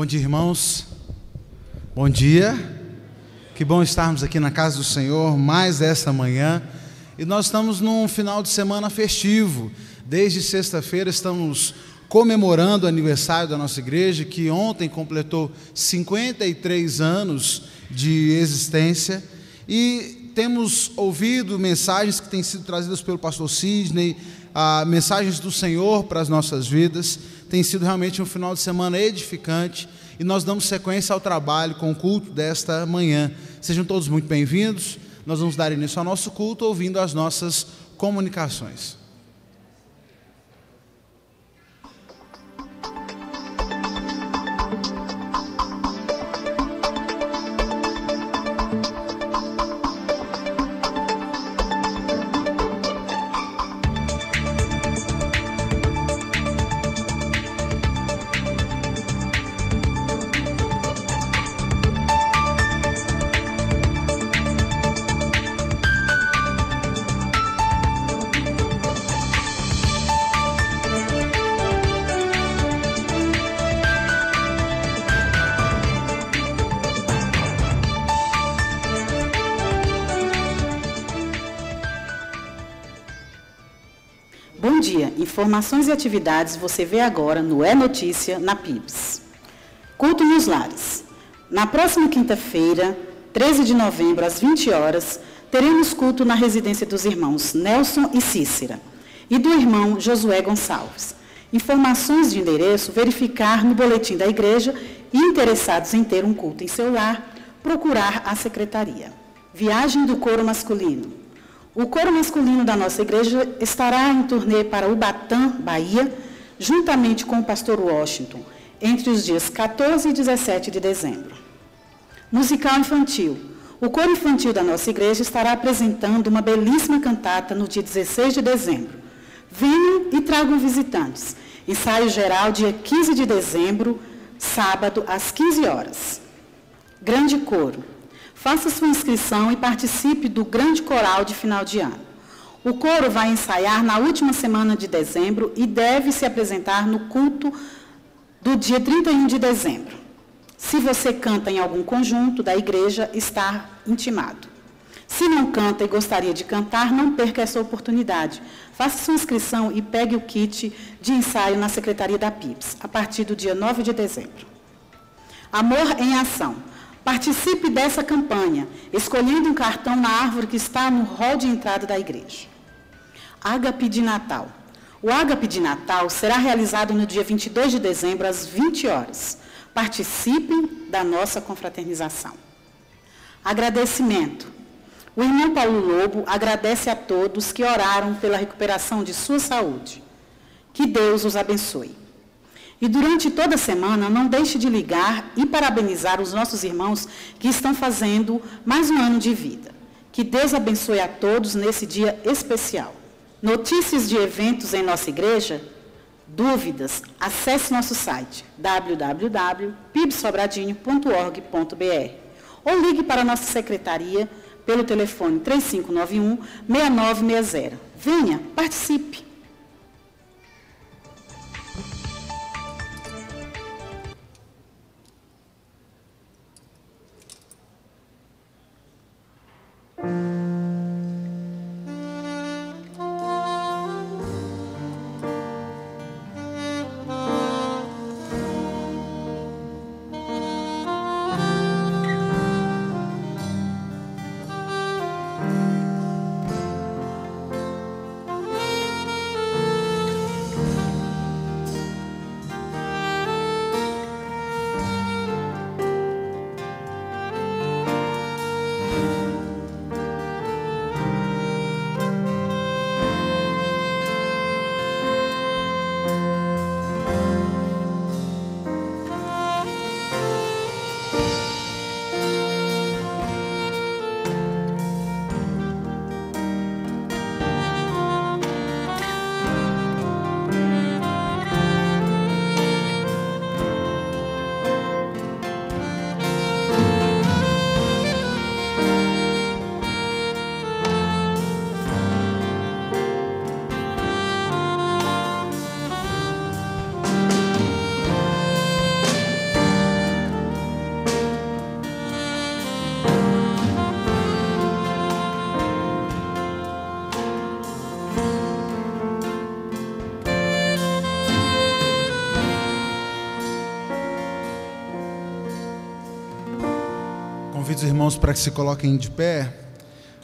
Bom dia, irmãos. Bom dia. Que bom estarmos aqui na casa do Senhor mais esta manhã. E nós estamos num final de semana festivo. Desde sexta-feira estamos comemorando o aniversário da nossa igreja, que ontem completou 53 anos de existência. E temos ouvido mensagens que têm sido trazidas pelo pastor Sidney, mensagens do Senhor para as nossas vidas. Tem sido realmente um final de semana edificante e nós damos sequência ao trabalho com o culto desta manhã. Sejam todos muito bem-vindos. Nós vamos dar início ao nosso culto ouvindo as nossas comunicações. Informações e atividades você vê agora no É Notícia, na PIBS. Culto nos lares. Na próxima quinta-feira, 13 de novembro, às 20 horas, teremos culto na residência dos irmãos Nelson e Cícera e do irmão Josué Gonçalves. Informações de endereço, verificar no boletim da igreja e interessados em ter um culto em seu lar, procurar a secretaria. Viagem do coro masculino. O coro masculino da nossa igreja estará em turnê para Ubatã, Bahia, juntamente com o pastor Washington, entre os dias 14 e 17 de dezembro. Musical infantil. O coro infantil da nossa igreja estará apresentando uma belíssima cantata no dia 16 de dezembro. Venham e tragam visitantes. Ensaio geral dia 15 de dezembro, sábado, às 15 horas. Grande coro. Faça sua inscrição e participe do grande coral de final de ano. O coro vai ensaiar na última semana de dezembro e deve se apresentar no culto do dia 31 de dezembro. Se você canta em algum conjunto da igreja, está intimado. Se não canta e gostaria de cantar, não perca essa oportunidade. Faça sua inscrição e pegue o kit de ensaio na secretaria da PIBS, a partir do dia 9 de dezembro. Amor em Ação. Participe dessa campanha, escolhendo um cartão na árvore que está no hall de entrada da igreja. Ágape de Natal. O Ágape de Natal será realizado no dia 22 de dezembro, às 20 horas. Participe da nossa confraternização. Agradecimento. O irmão Paulo Lobo agradece a todos que oraram pela recuperação de sua saúde. Que Deus os abençoe. E durante toda a semana, não deixe de ligar e parabenizar os nossos irmãos que estão fazendo mais um ano de vida. Que Deus abençoe a todos nesse dia especial. Notícias de eventos em nossa igreja? Dúvidas? Acesse nosso site www.pibsobradinho.org.br ou ligue para a nossa secretaria pelo telefone 3591-6960. Venha, participe! Convido os irmãos para que se coloquem de pé.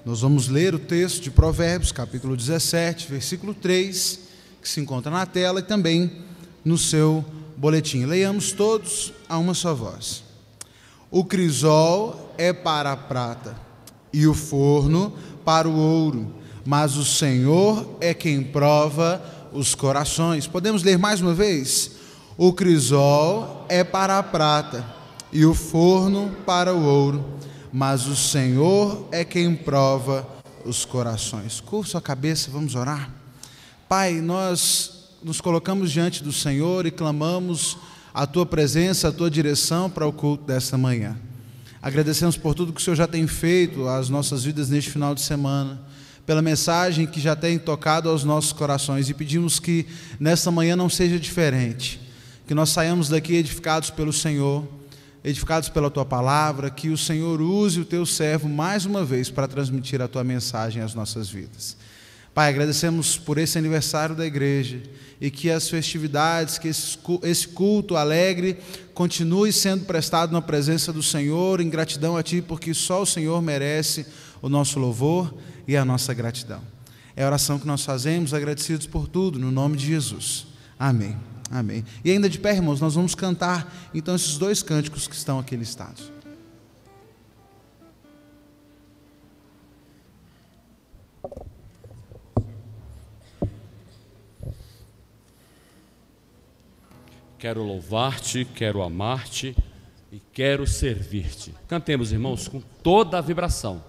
Nós vamos ler o texto de Provérbios, capítulo 17, versículo 3, que se encontra na tela e também no seu boletim. Leiamos todos a uma só voz. O crisol é para a prata e o forno para o ouro, mas o Senhor é quem prova os corações. Podemos ler mais uma vez? O crisol é para a prata e o forno para o ouro, mas o Senhor é quem prova os corações. Curva sua cabeça, vamos orar. Pai, nós nos colocamos diante do Senhor e clamamos a Tua presença, a Tua direção para o culto desta manhã. Agradecemos por tudo que o Senhor já tem feito às nossas vidas neste final de semana, pela mensagem que já tem tocado aos nossos corações, e pedimos que nesta manhã não seja diferente, que nós saiamos daqui edificados pelo Senhor, edificados pela Tua palavra, que o Senhor use o Teu servo mais uma vez para transmitir a Tua mensagem às nossas vidas. Pai, agradecemos por esse aniversário da igreja e que as festividades, que esse culto alegre continue sendo prestado na presença do Senhor, em gratidão a Ti, porque só o Senhor merece o nosso louvor e a nossa gratidão. É a oração que nós fazemos, agradecidos por tudo, no nome de Jesus. Amém. Amém. E ainda de pé, irmãos, nós vamos cantar então esses dois cânticos que estão aqui listados. Quero louvar-te, quero amar-te e quero servir-te. Cantemos, irmãos, com toda a vibração.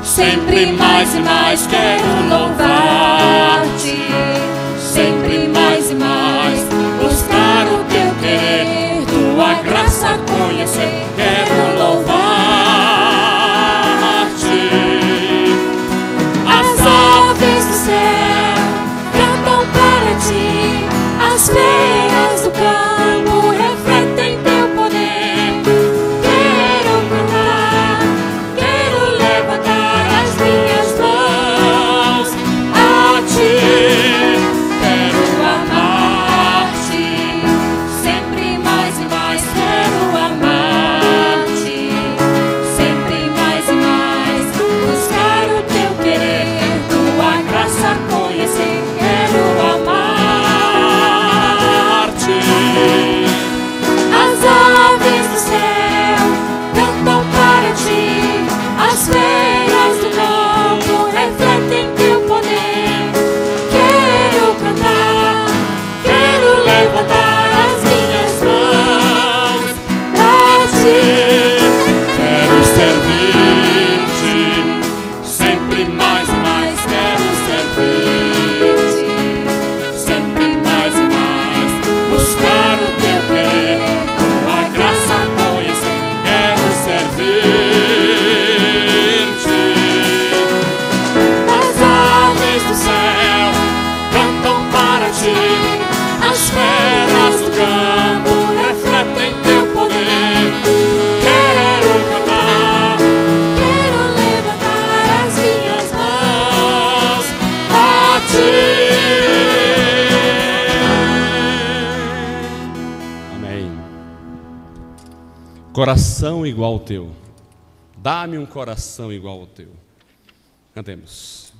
Sempre mais e mais quero louvar-te, sempre mais e mais buscar o Teu querer, Tua graça conhecer. Quero louvar-te. As aves do céu cantam para Ti, as feras do campo refletem Teu poder. Quero cantar, quero levantar as minhas mãos a Ti. Quero amar-te, sempre mais e mais quero amar-te, sempre mais e mais buscar o Teu querer, Tua graça conhecer. Quero amar-te. As aves do céu cantam para Ti, as feras do campo refletem Teu poder. Quero cantar, quero levantar as minhas mãos a Ti. Quero servir-te, sempre mais e mais quero servir-te, sempre mais e mais buscar o Teu querer, Tua graça conhecer. Quero servir-te. As aves do céu cantam para Ti, As feras do campo refletem Teu poder. quero cantar, quero levantar as minhas mãos a Ti. Amém. Coração igual ao Teu. Dá-me um coração igual ao Teu. Cantemos.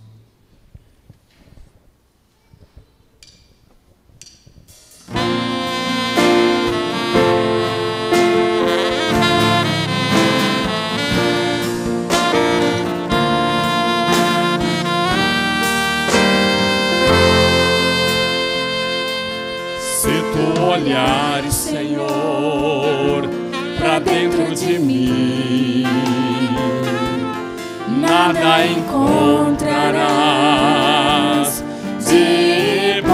Se Tu olhares, Senhor, para dentro de mim, nada encontrarás de bom,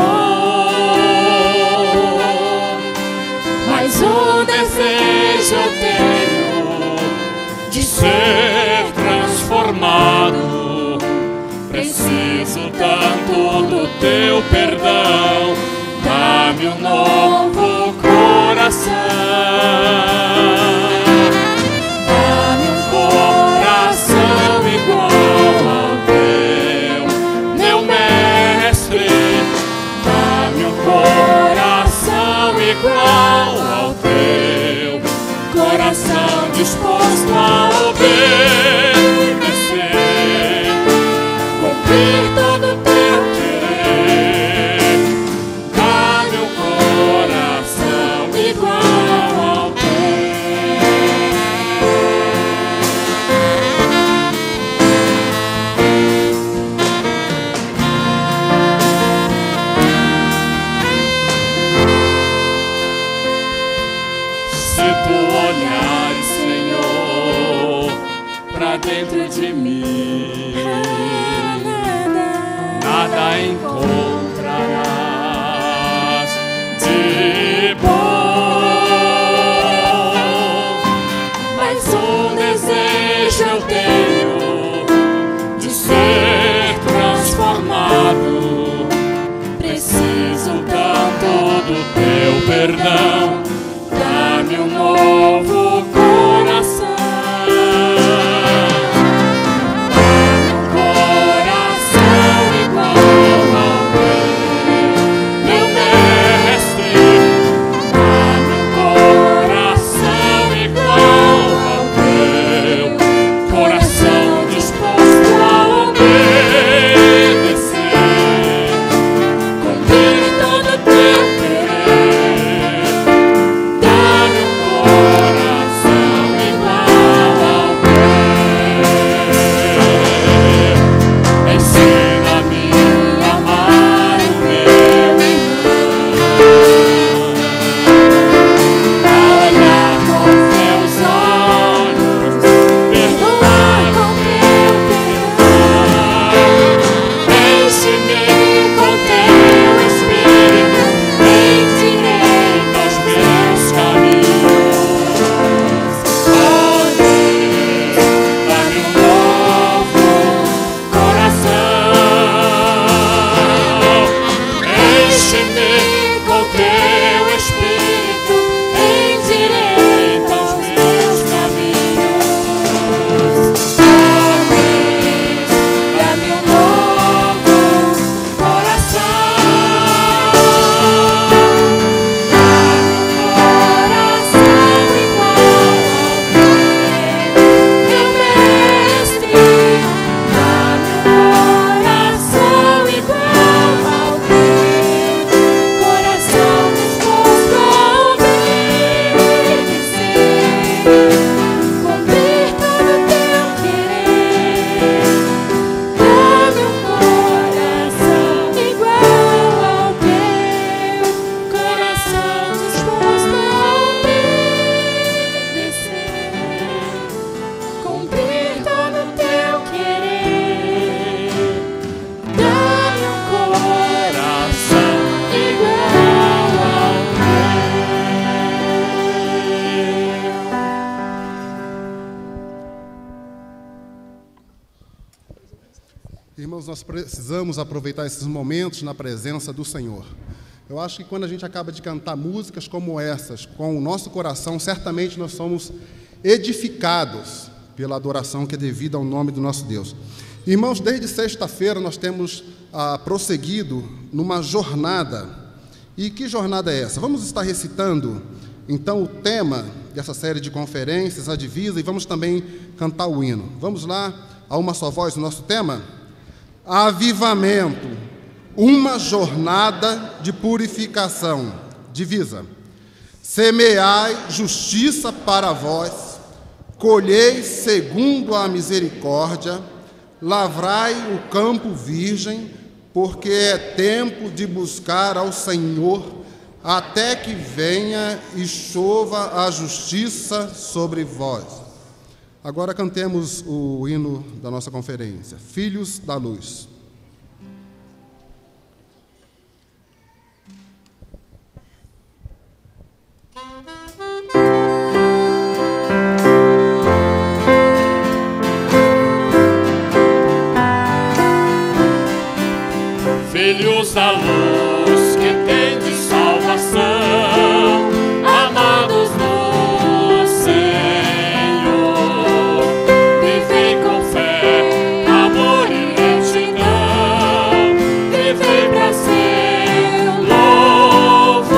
Mas o desejo eu tenho de ser transformado. preciso Preciso tanto do teu perdão. Dá-me um novo coração. Dá-me um coração igual ao teu, meu mestre. Dá-me um coração igual ao teu, coração disposto a obedecer, cumprir todo o teu querer. Dá-me um coração igual ao teu. Se tu olhares, Senhor, pra dentro de mim, nada encontrarás de bom, mas um desejo eu tenho de ser transformado. Preciso tanto do teu perdão. Dá-me um novo coração. Dá-me um coração igual ao teu, meu mestre. Dá-me um coração igual ao teu, coração disposto a obedecer, cumprir todo o teu querer. Dá-me um coração igual ao teu. Ensina-me a amar o meu irmão, a olhar com teus olhos, perdoar com teu perdão. Enche-me com teu Espírito, endireita os meus caminhos. Oh Deus, dá-me um novo coração. Enche-me com teu Espírito, endireita os meus caminhos. Oh Deus, dá-me um novo coração. Dá-me um coração igual ao teu, meu mestre. Irmãos, nós precisamos aproveitar esses momentos na presença do Senhor. Eu acho que quando a gente acaba de cantar músicas como essas, com o nosso coração, certamente nós somos edificados pela adoração que é devida ao nome do nosso Deus. Irmãos, desde sexta-feira nós temos prosseguido numa jornada. E que jornada é essa? Vamos estar recitando, então, o tema dessa série de conferências, a divisa, e vamos também cantar o hino. Vamos lá, a uma só voz, o nosso tema? Avivamento, uma jornada de purificação. Divisa. Semeai justiça para vós, colhei segundo a misericórdia, lavrai o campo virgem, porque é tempo de buscar ao Senhor, até que venha e chova a justiça sobre vós. Agora cantemos o hino da nossa conferência, Filhos da Luz. filhos da luz que tem de salvação, amados do Senhor, vivei com fé, amor e retidão, vivei pra ser louvor,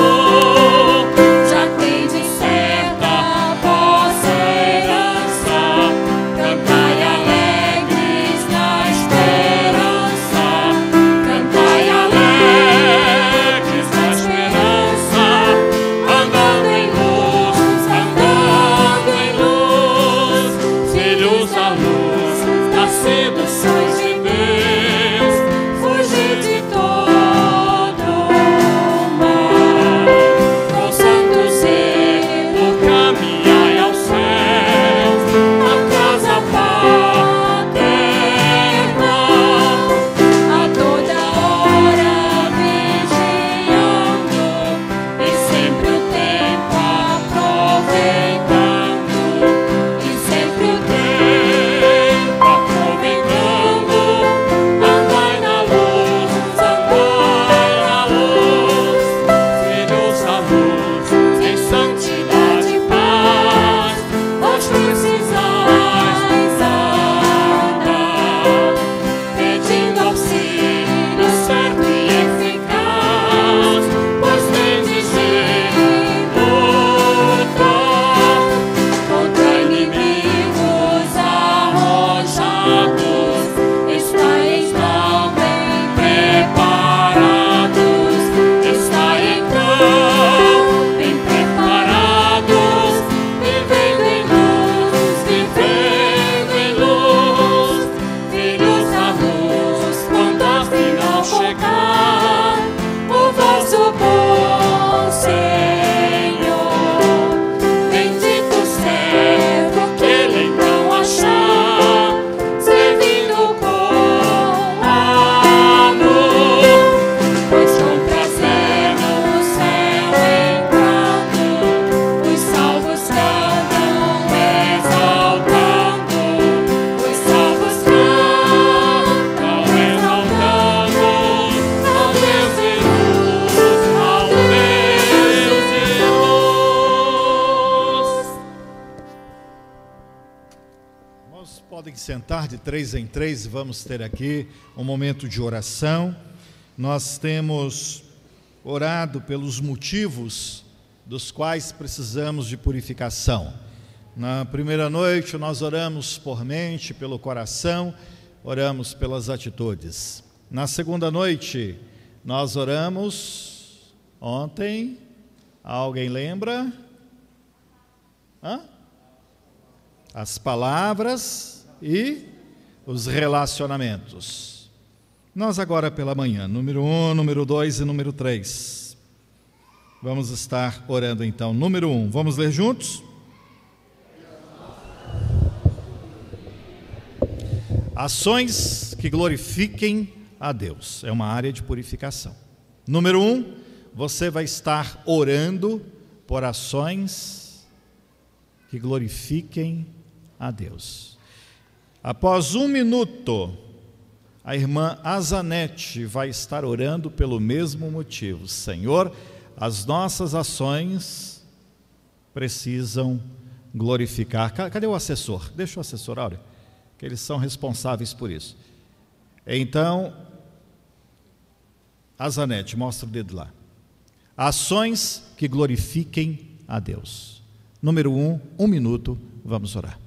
já tem de certa a vossa herança, cantai alegres na esperança, cantai alegres na esperança, andando em luz, filhos da luz, nascidos sois de Deus, fugir de todo mal, com santo zelo caminhai aos céus, na casa paterna, a toda hora vigiando, e sempre o tempo aproveitando, e sempre o tempo aproveitando, andai na luz, filhos da luz, em santidade e paz, vós precisais andar, pedindo auxílio certo e eficaz, pois tendes de lutar contra inimigos arrojados, estáis então bem preparados, estáis então bem preparados, vivendo em luz, filhos da luz, quando afinal chegar o vosso bom Senhor, bendito servo que ele então achar, servindo com amor, pois com prazer no céu entrando, os salvos cantam exaltando, os salvos cantam exaltando, ao Deus de luz, ao Deus de luz. Irmãos, podem sentar de 3 em 3, vamos ter aqui um momento de oração. Nós temos orado pelos motivos dos quais precisamos de purificação. Na primeira noite nós oramos por mente, pelo coração, oramos pelas atitudes. Na segunda noite nós oramos, ontem, alguém lembra? As palavras e os relacionamentos. Nós agora pela manhã, número 1, número 2 e número 3. Vamos estar orando então. Número 1, vamos ler juntos? Ações que glorifiquem a Deus. É uma área de purificação. Número 1, você vai estar orando por ações que glorifiquem a Deus. Após 1 minuto, a irmã Azanete vai estar orando pelo mesmo motivo. Senhor, as nossas ações precisam glorificar. Cadê o assessor? Deixa o assessor, Áureo, que eles são responsáveis por isso. Então, Azanete, mostra o dedo lá. Ações que glorifiquem a Deus. Número 1, 1 minuto, vamos orar.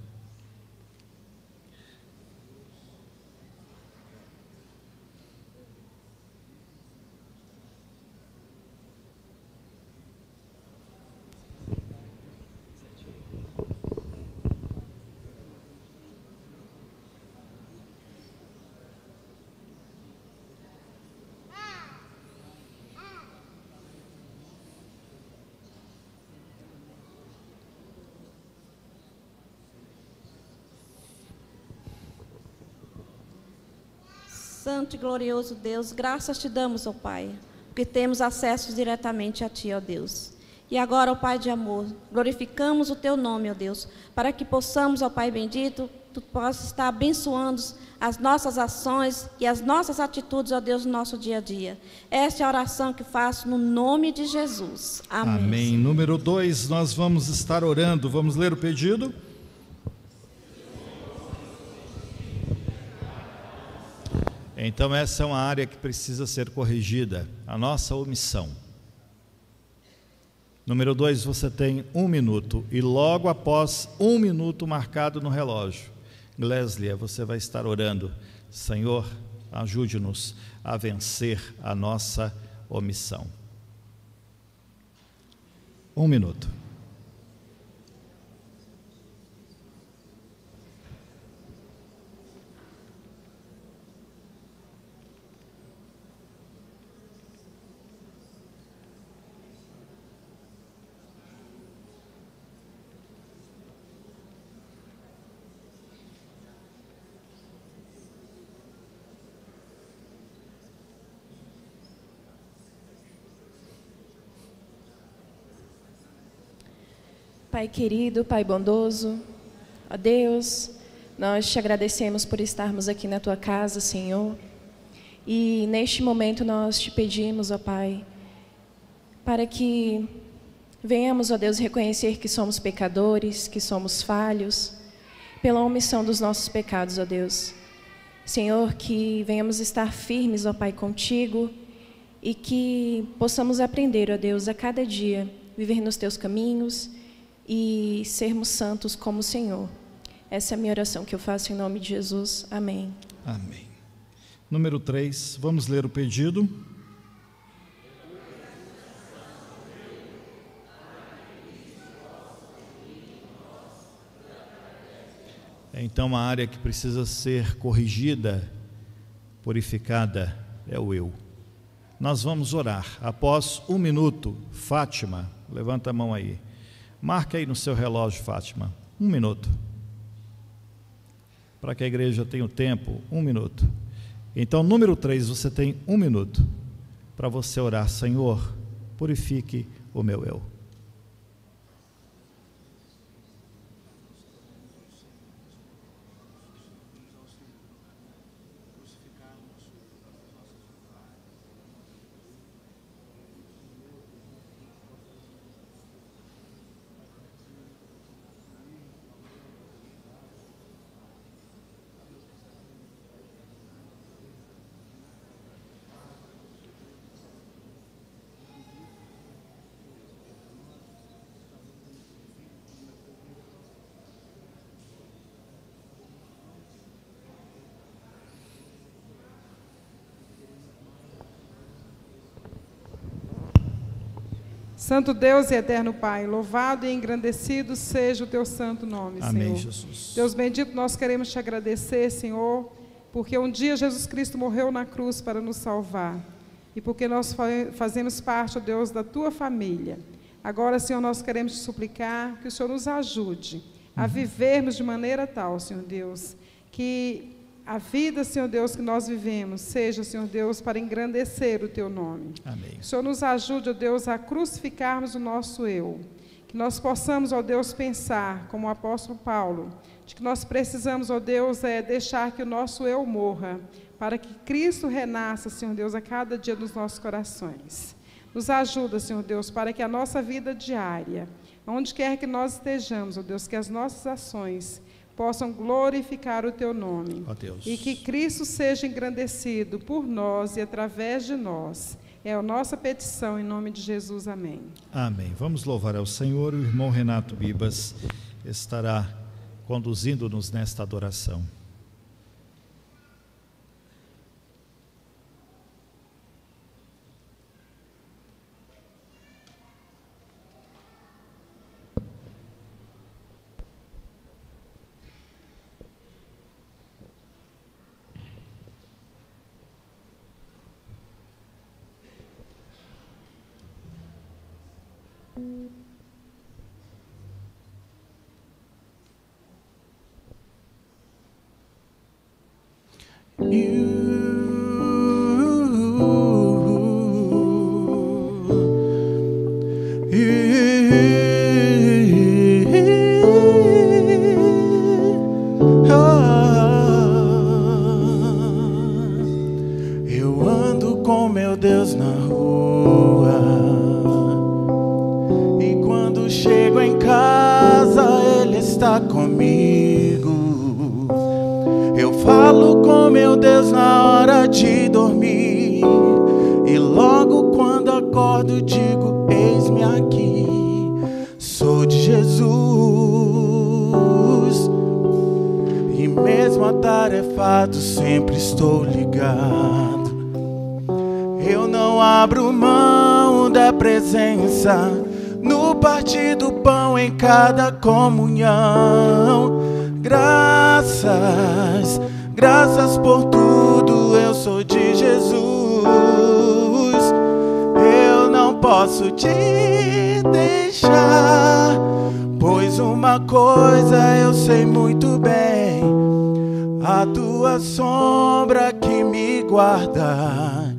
Santo e glorioso Deus, graças te damos, ó Pai, porque temos acesso diretamente a Ti, ó Deus. E agora, ó Pai de amor, glorificamos o Teu nome, ó Deus, para que possamos, ó Pai bendito, Tu possa estar abençoando as nossas ações e as nossas atitudes, ó Deus, no nosso dia a dia. Essa é a oração que faço no nome de Jesus. Amém. Amém. Número 2, nós vamos estar orando. Vamos ler o pedido? Então essa é uma área que precisa ser corrigida, a nossa omissão. Número 2, você tem 1 minuto e logo após 1 minuto marcado no relógio, Gléslia, você vai estar orando. Senhor, ajude-nos a vencer a nossa omissão. 1 minuto. Pai querido, Pai bondoso, ó Deus, nós te agradecemos por estarmos aqui na Tua casa, Senhor. E neste momento nós te pedimos, ó Pai, para que venhamos, ó Deus, reconhecer que somos pecadores, que somos falhos, pela omissão dos nossos pecados, ó Deus. Senhor, que venhamos estar firmes, ó Pai, contigo e que possamos aprender, ó Deus, a cada dia, viver nos Teus caminhos e sermos santos como o Senhor. Essa é a minha oração que eu faço em nome de Jesus. Amém. Amém. Número 3, vamos ler o pedido. Então a área que precisa ser corrigida, purificada, é o eu. Nós vamos orar. Após 1 minuto, Fátima, levanta a mão aí. Marca aí no seu relógio, Fátima, 1 minuto. Para que a igreja tenha o tempo, 1 minuto. Então, número 3, você tem 1 minuto para você orar. Senhor, purifique o meu eu. Santo Deus e eterno Pai, louvado e engrandecido seja o teu santo nome, Amém, Senhor. Jesus. Deus bendito, nós queremos te agradecer, Senhor, porque um dia Jesus Cristo morreu na cruz para nos salvar. E porque nós fazemos parte, ó Deus, da tua família. Agora, Senhor, nós queremos te suplicar que o Senhor nos ajude a vivermos de maneira tal, Senhor Deus, que a vida, Senhor Deus, que nós vivemos seja, Senhor Deus, para engrandecer o teu nome. Amém. Que o Senhor nos ajude, ó Deus, a crucificarmos o nosso eu. Que nós possamos, ó Deus, pensar, como o apóstolo Paulo, de que nós precisamos, ó Deus, deixar que o nosso eu morra, para que Cristo renasça, Senhor Deus, a cada dia nos nossos corações. Nos ajuda, Senhor Deus, para que a nossa vida diária, onde quer que nós estejamos, ó Deus, que as nossas ações possam glorificar o teu nome. Ó Deus. E que Cristo seja engrandecido por nós e através de nós. É a nossa petição em nome de Jesus. Amém. Amém. Vamos louvar ao Senhor. O irmão Renato Bibas estará conduzindo-nos nesta adoração. Oh ando com meu Deus na rua, e quando chego em casa Ele está comigo. Eu falo com meu Deus na hora de dormir, e logo quando acordo digo: eis-me aqui, sou de Jesus. E mesmo atarefado sempre estou ligado. Eu não abro mão da presença no partir do pão, em cada comunhão. Graças, graças por tudo, eu sou de Jesus. Eu não posso te deixar, pois uma coisa eu sei muito bem: a tua sombra que me guarda,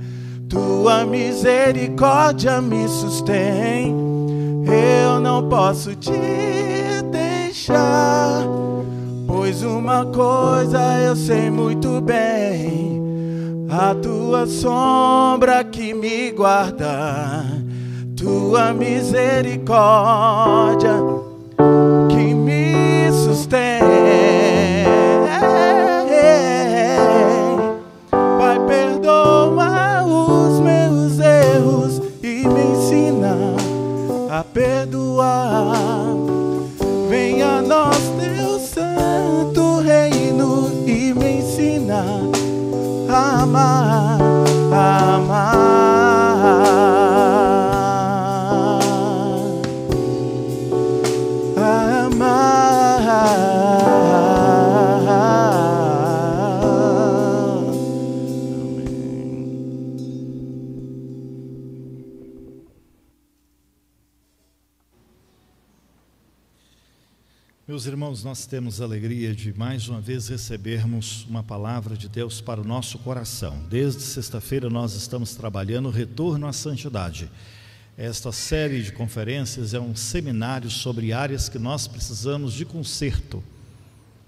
tua misericórdia me sustém. Eu não posso te deixar, pois uma coisa eu sei muito bem: a tua sombra que me guarda, tua misericórdia que me sustém. Pai, perdoa os meus erros e me ensina a perdoar. Venha a nós teu santo reino e me ensina a amar, a amar, a amar. Meus irmãos, nós temos a alegria de mais uma vez recebermos uma palavra de Deus para o nosso coração. Desde sexta-feira nós estamos trabalhando o retorno à santidade. Esta série de conferências é um seminário sobre áreas que nós precisamos de conserto.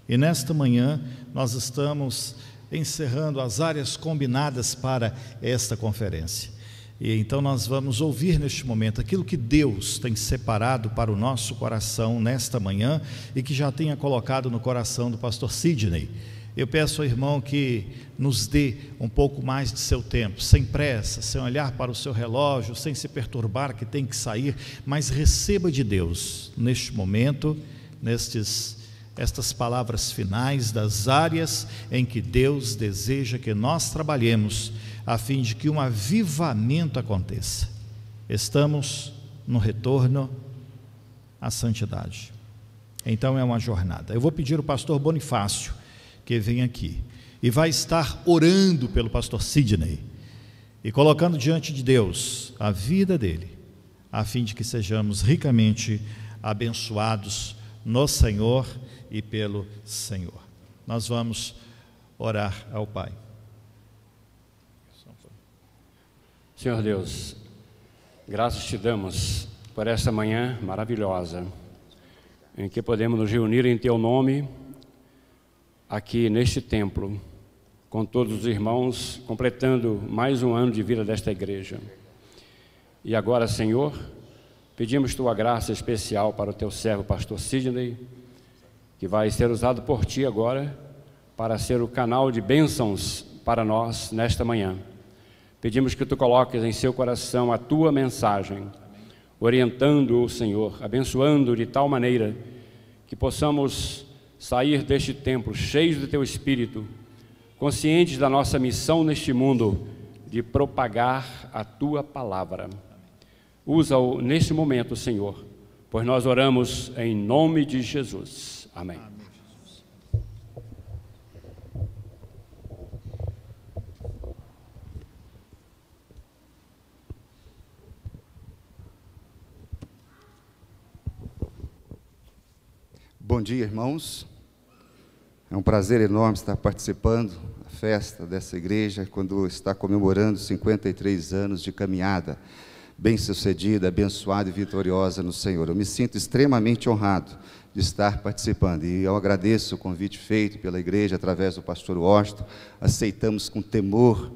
E nesta manhã nós estamos encerrando as áreas combinadas para esta conferência. E então nós vamos ouvir neste momento aquilo que Deus tem separado para o nosso coração nesta manhã e que já tenha colocado no coração do pastor Sidney. Eu peço ao irmão que nos dê um pouco mais de seu tempo, sem pressa, sem olhar para o seu relógio, sem se perturbar que tem que sair, mas receba de Deus neste momento, estas palavras finais das áreas em que Deus deseja que nós trabalhemos, a fim de que um avivamento aconteça. Estamos no retorno à santidade. Então é uma jornada. Eu vou pedir ao pastor Bonifácio que venha aqui e vai estar orando pelo pastor Sidney e colocando diante de Deus a vida dele, a fim de que sejamos ricamente abençoados no Senhor e pelo Senhor. Nós vamos orar ao Pai. Senhor Deus, graças te damos por esta manhã maravilhosa, em que podemos nos reunir em Teu nome, aqui neste templo, com todos os irmãos, completando mais um ano de vida desta igreja. E agora, Senhor, pedimos Tua graça especial para o Teu servo, pastor Sidney, que vai ser usado por Ti agora, para ser o canal de bênçãos para nós nesta manhã. Pedimos que Tu coloques em seu coração a Tua mensagem, orientando-o, Senhor, abençoando de tal maneira que possamos sair deste templo cheios do Teu Espírito, conscientes da nossa missão neste mundo de propagar a Tua palavra. Usa-o neste momento, Senhor, pois nós oramos em nome de Jesus. Amém. Bom dia, irmãos. É um prazer enorme estar participando da festa dessa igreja, quando está comemorando 53 anos de caminhada bem-sucedida, abençoada e vitoriosa no Senhor. Eu me sinto extremamente honrado de estar participando, e eu agradeço o convite feito pela igreja através do pastor Washington. Aceitamos com temor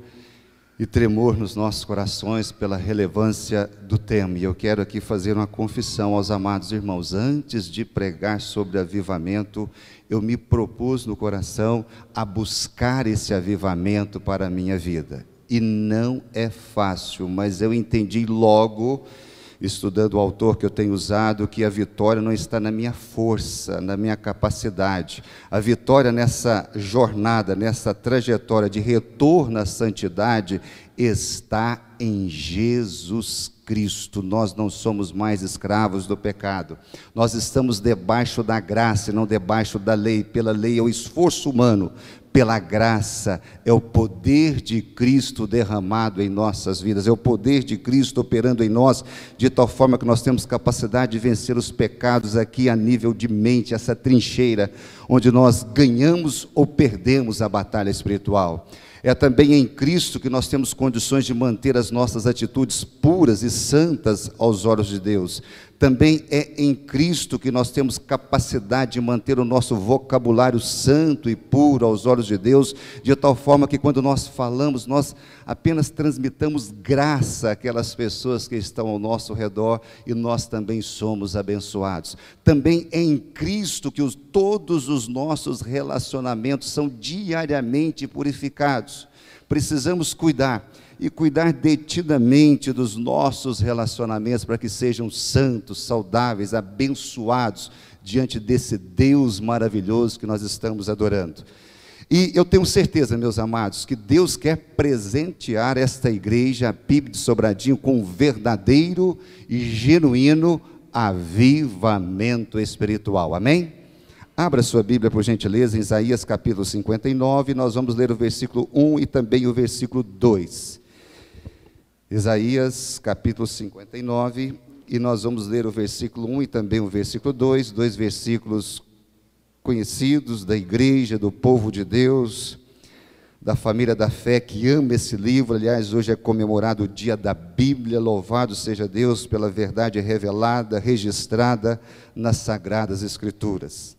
e tremor nos nossos corações pela relevância do tema. E eu quero aqui fazer uma confissão aos amados irmãos. Antes de pregar sobre avivamento, eu me propus no coração a buscar esse avivamento para a minha vida. E não é fácil, mas eu entendi logo, estudando o autor que eu tenho usado, que a vitória não está na minha força, na minha capacidade. A vitória nessa jornada, nessa trajetória de retorno à santidade, está em Jesus Cristo. Nós não somos mais escravos do pecado. Nós estamos debaixo da graça e não debaixo da lei. Pela lei é o esforço humano. Pela graça é o poder de Cristo derramado em nossas vidas, é o poder de Cristo operando em nós, de tal forma que nós temos capacidade de vencer os pecados aqui a nível de mente, essa trincheira, onde nós ganhamos ou perdemos a batalha espiritual. É também em Cristo que nós temos condições de manter as nossas atitudes puras e santas aos olhos de Deus. Também é em Cristo que nós temos capacidade de manter o nosso vocabulário santo e puro aos olhos de Deus, de tal forma que quando nós falamos, nós apenas transmitamos graça àquelas pessoas que estão ao nosso redor e nós também somos abençoados. Também é em Cristo que todos os nossos relacionamentos são diariamente purificados. Precisamos cuidar detidamente dos nossos relacionamentos para que sejam santos, saudáveis, abençoados diante desse Deus maravilhoso que nós estamos adorando. E eu tenho certeza, meus amados, que Deus quer presentear esta igreja, a PIB de Sobradinho, com um verdadeiro e genuíno avivamento espiritual. Amém? Abra sua Bíblia, por gentileza, em Isaías capítulo 59, nós vamos ler o versículo 1 e também o versículo 2. Isaías capítulo 59, e nós vamos ler o versículo 1 e também o versículo 2, dois versículos conhecidos da igreja, do povo de Deus, da família da fé que ama esse livro. Aliás, hoje é comemorado o dia da Bíblia, louvado seja Deus pela verdade revelada, registrada nas Sagradas Escrituras.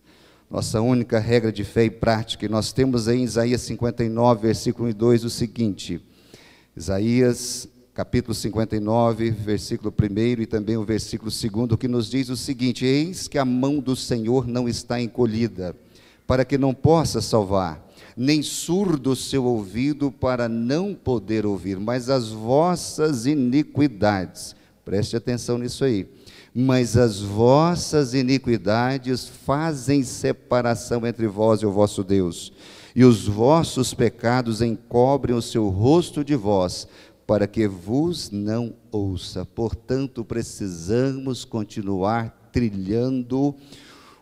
Nossa única regra de fé e prática, e nós temos aí em Isaías 59, versículo 1 e 2, o seguinte, Isaías capítulo 59, versículo 1 e também o versículo 2, que nos diz o seguinte: eis que a mão do Senhor não está encolhida, para que não possa salvar, nem surdo o seu ouvido para não poder ouvir, mas as vossas iniquidades, preste atenção nisso aí, mas as vossas iniquidades fazem separação entre vós e o vosso Deus, e os vossos pecados encobrem o seu rosto de vós, para que vos não ouça. Portanto, precisamos continuar trilhando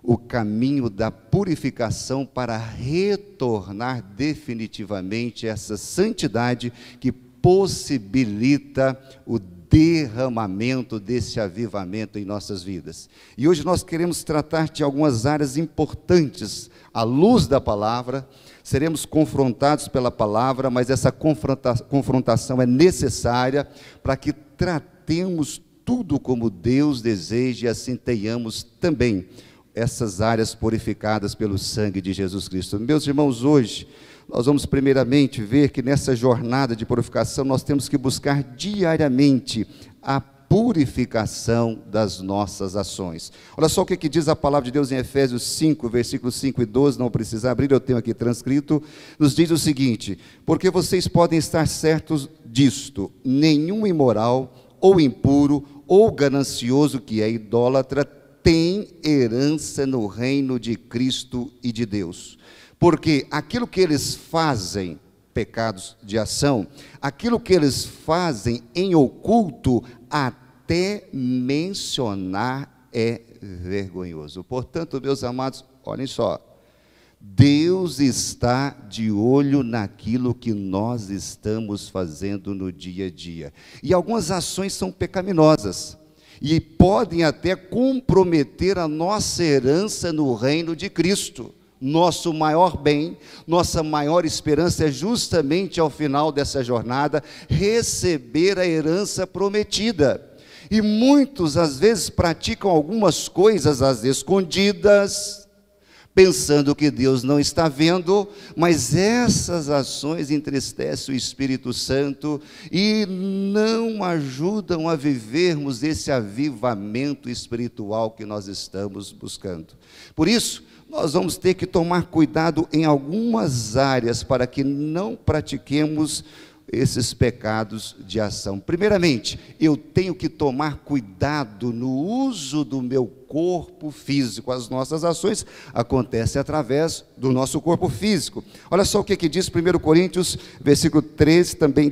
o caminho da purificação para retornar definitivamente essa santidade que possibilita o derramamento desse avivamento em nossas vidas. E hoje nós queremos tratar de algumas áreas importantes à luz da palavra. Seremos confrontados pela palavra, mas essa confrontação é necessária para que tratemos tudo como Deus deseja e assim tenhamos também essas áreas purificadas pelo sangue de Jesus Cristo. Meus irmãos, hoje nós vamos primeiramente ver que nessa jornada de purificação nós temos que buscar diariamente a purificação das nossas ações. Olha só o que diz a palavra de Deus em Efésios 5, versículos 5 e 12, não precisa abrir, eu tenho aqui transcrito, nos diz o seguinte: porque vocês podem estar certos disto, nenhum imoral, ou impuro, ou ganancioso que é idólatra, tem herança no reino de Cristo e de Deus. Porque aquilo que eles fazem, pecados de ação, aquilo que eles fazem em oculto, até mencionar é vergonhoso. Portanto, meus amados, olhem só, Deus está de olho naquilo que nós estamos fazendo no dia a dia. E algumas ações são pecaminosas e podem até comprometer a nossa herança no reino de Cristo. Nosso maior bem, nossa maior esperança é justamente ao final dessa jornada receber a herança prometida. E muitos às vezes praticam algumas coisas às escondidas, pensando que Deus não está vendo, mas essas ações entristecem o Espírito Santo e não ajudam a vivermos esse avivamento espiritual que nós estamos buscando. Por isso, nós vamos ter que tomar cuidado em algumas áreas para que não pratiquemos esses pecados de ação. Primeiramente, eu tenho que tomar cuidado no uso do meu corpo físico. As nossas ações acontecem através do nosso corpo físico. Olha só o que diz 1 Coríntios, versículo 13, também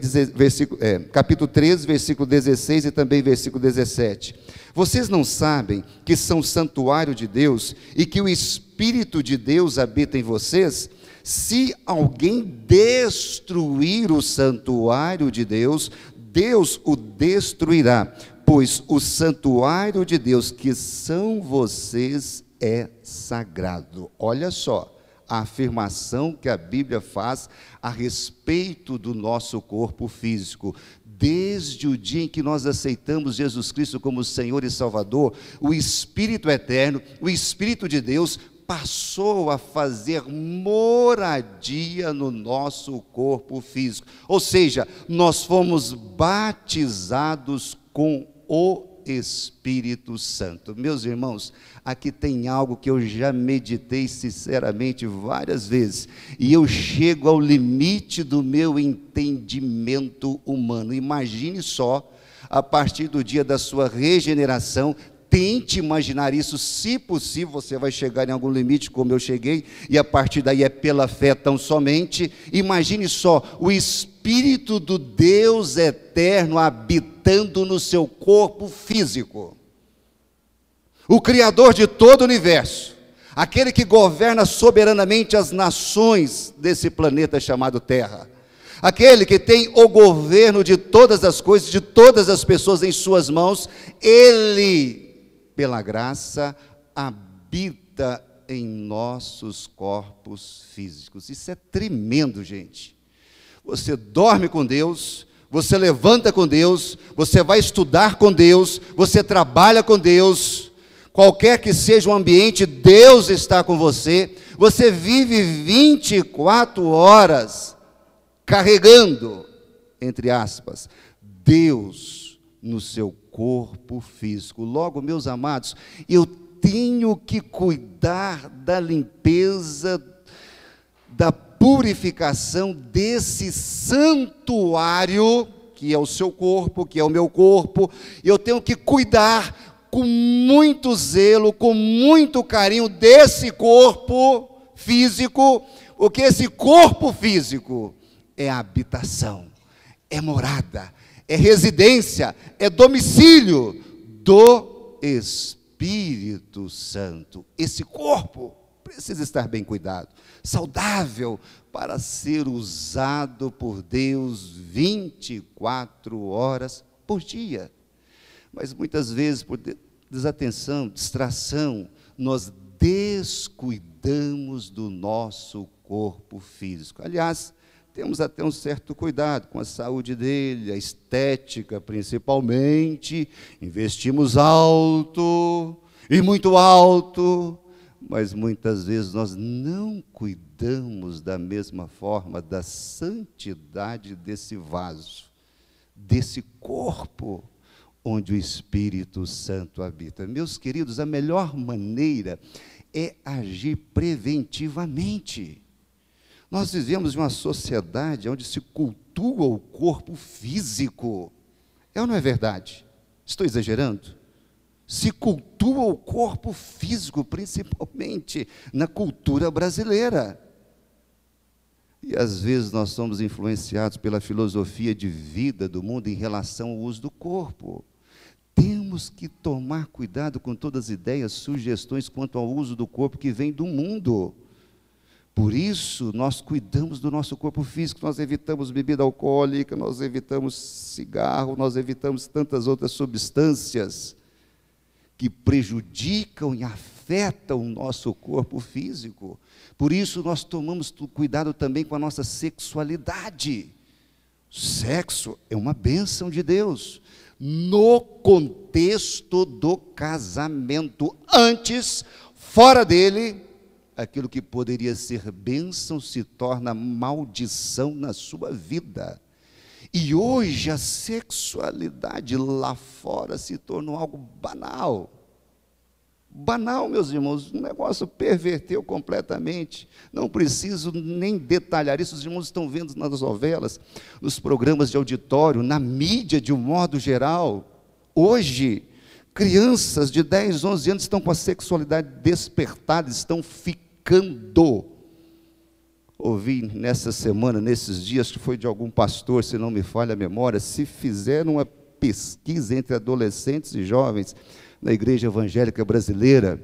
capítulo 13, versículo 16 e também versículo 17. Vocês não sabem que são santuário de Deus e que o Espírito de Deus habita em vocês? Se alguém destruir o santuário de Deus, Deus o destruirá, pois o santuário de Deus, que são vocês, é sagrado. Olha só a afirmação que a Bíblia faz a respeito do nosso corpo físico. Desde o dia em que nós aceitamos Jesus Cristo como Senhor e Salvador, o Espírito eterno, o Espírito de Deus, passou a fazer moradia no nosso corpo físico. Ou seja, nós fomos batizados com o Espírito Santo. Meus irmãos, aqui tem algo que eu já meditei sinceramente várias vezes, e eu chego ao limite do meu entendimento humano. Imagine só, a partir do dia da sua regeneração, tente imaginar isso, se possível, você vai chegar em algum limite, como eu cheguei, e a partir daí é pela fé tão somente. Imagine só, o Espírito do Deus eterno habitando no seu corpo físico. O Criador de todo o universo, aquele que governa soberanamente as nações desse planeta chamado Terra, aquele que tem o governo de todas as coisas, de todas as pessoas em suas mãos, Ele, pela graça, habita em nossos corpos físicos. Isso é tremendo, gente. Você dorme com Deus, você levanta com Deus, você vai estudar com Deus, você trabalha com Deus, qualquer que seja o ambiente, Deus está com você. Você vive 24 horas carregando, entre aspas, Deus no seu corpo físico. Logo, meus amados, eu tenho que cuidar da limpeza, da purificação desse santuário, que é o seu corpo, que é o meu corpo. Eu tenho que cuidar com muito zelo, com muito carinho desse corpo físico, porque esse corpo físico é habitação, é morada, é residência, é domicílio do Espírito Santo. Esse corpo precisa estar bem cuidado, saudável, para ser usado por Deus 24 horas por dia. Mas muitas vezes, por desatenção, distração, nós descuidamos do nosso corpo físico. Aliás, temos até um certo cuidado com a saúde dele, a estética principalmente, investimos alto, e muito alto, mas muitas vezes nós não cuidamos da mesma forma da santidade desse vaso, desse corpo onde o Espírito Santo habita. Meus queridos, a melhor maneira é agir preventivamente. Nós vivemos em uma sociedade onde se cultua o corpo físico. É ou não é verdade? Estou exagerando? Se cultua o corpo físico, principalmente na cultura brasileira. E às vezes nós somos influenciados pela filosofia de vida do mundo em relação ao uso do corpo. Temos que tomar cuidado com todas as ideias, sugestões quanto ao uso do corpo que vem do mundo. Por isso, nós cuidamos do nosso corpo físico, nós evitamos bebida alcoólica, nós evitamos cigarro, nós evitamos tantas outras substâncias que prejudicam e afetam o nosso corpo físico. Por isso, nós tomamos cuidado também com a nossa sexualidade. O sexo é uma bênção de Deus, no contexto do casamento. Antes, fora dele, aquilo que poderia ser bênção se torna maldição na sua vida. E hoje a sexualidade lá fora se tornou algo banal. Banal, meus irmãos, o negócio perverteu completamente. Não preciso nem detalhar isso, os irmãos estão vendo nas novelas, nos programas de auditório, na mídia de um modo geral. Hoje, crianças de 10, 11 anos estão com a sexualidade despertada, estão ficando. Ouvi nessa semana, nesses dias, que foi de algum pastor, se não me falha a memória, se fizeram uma pesquisa entre adolescentes e jovens na igreja evangélica brasileira,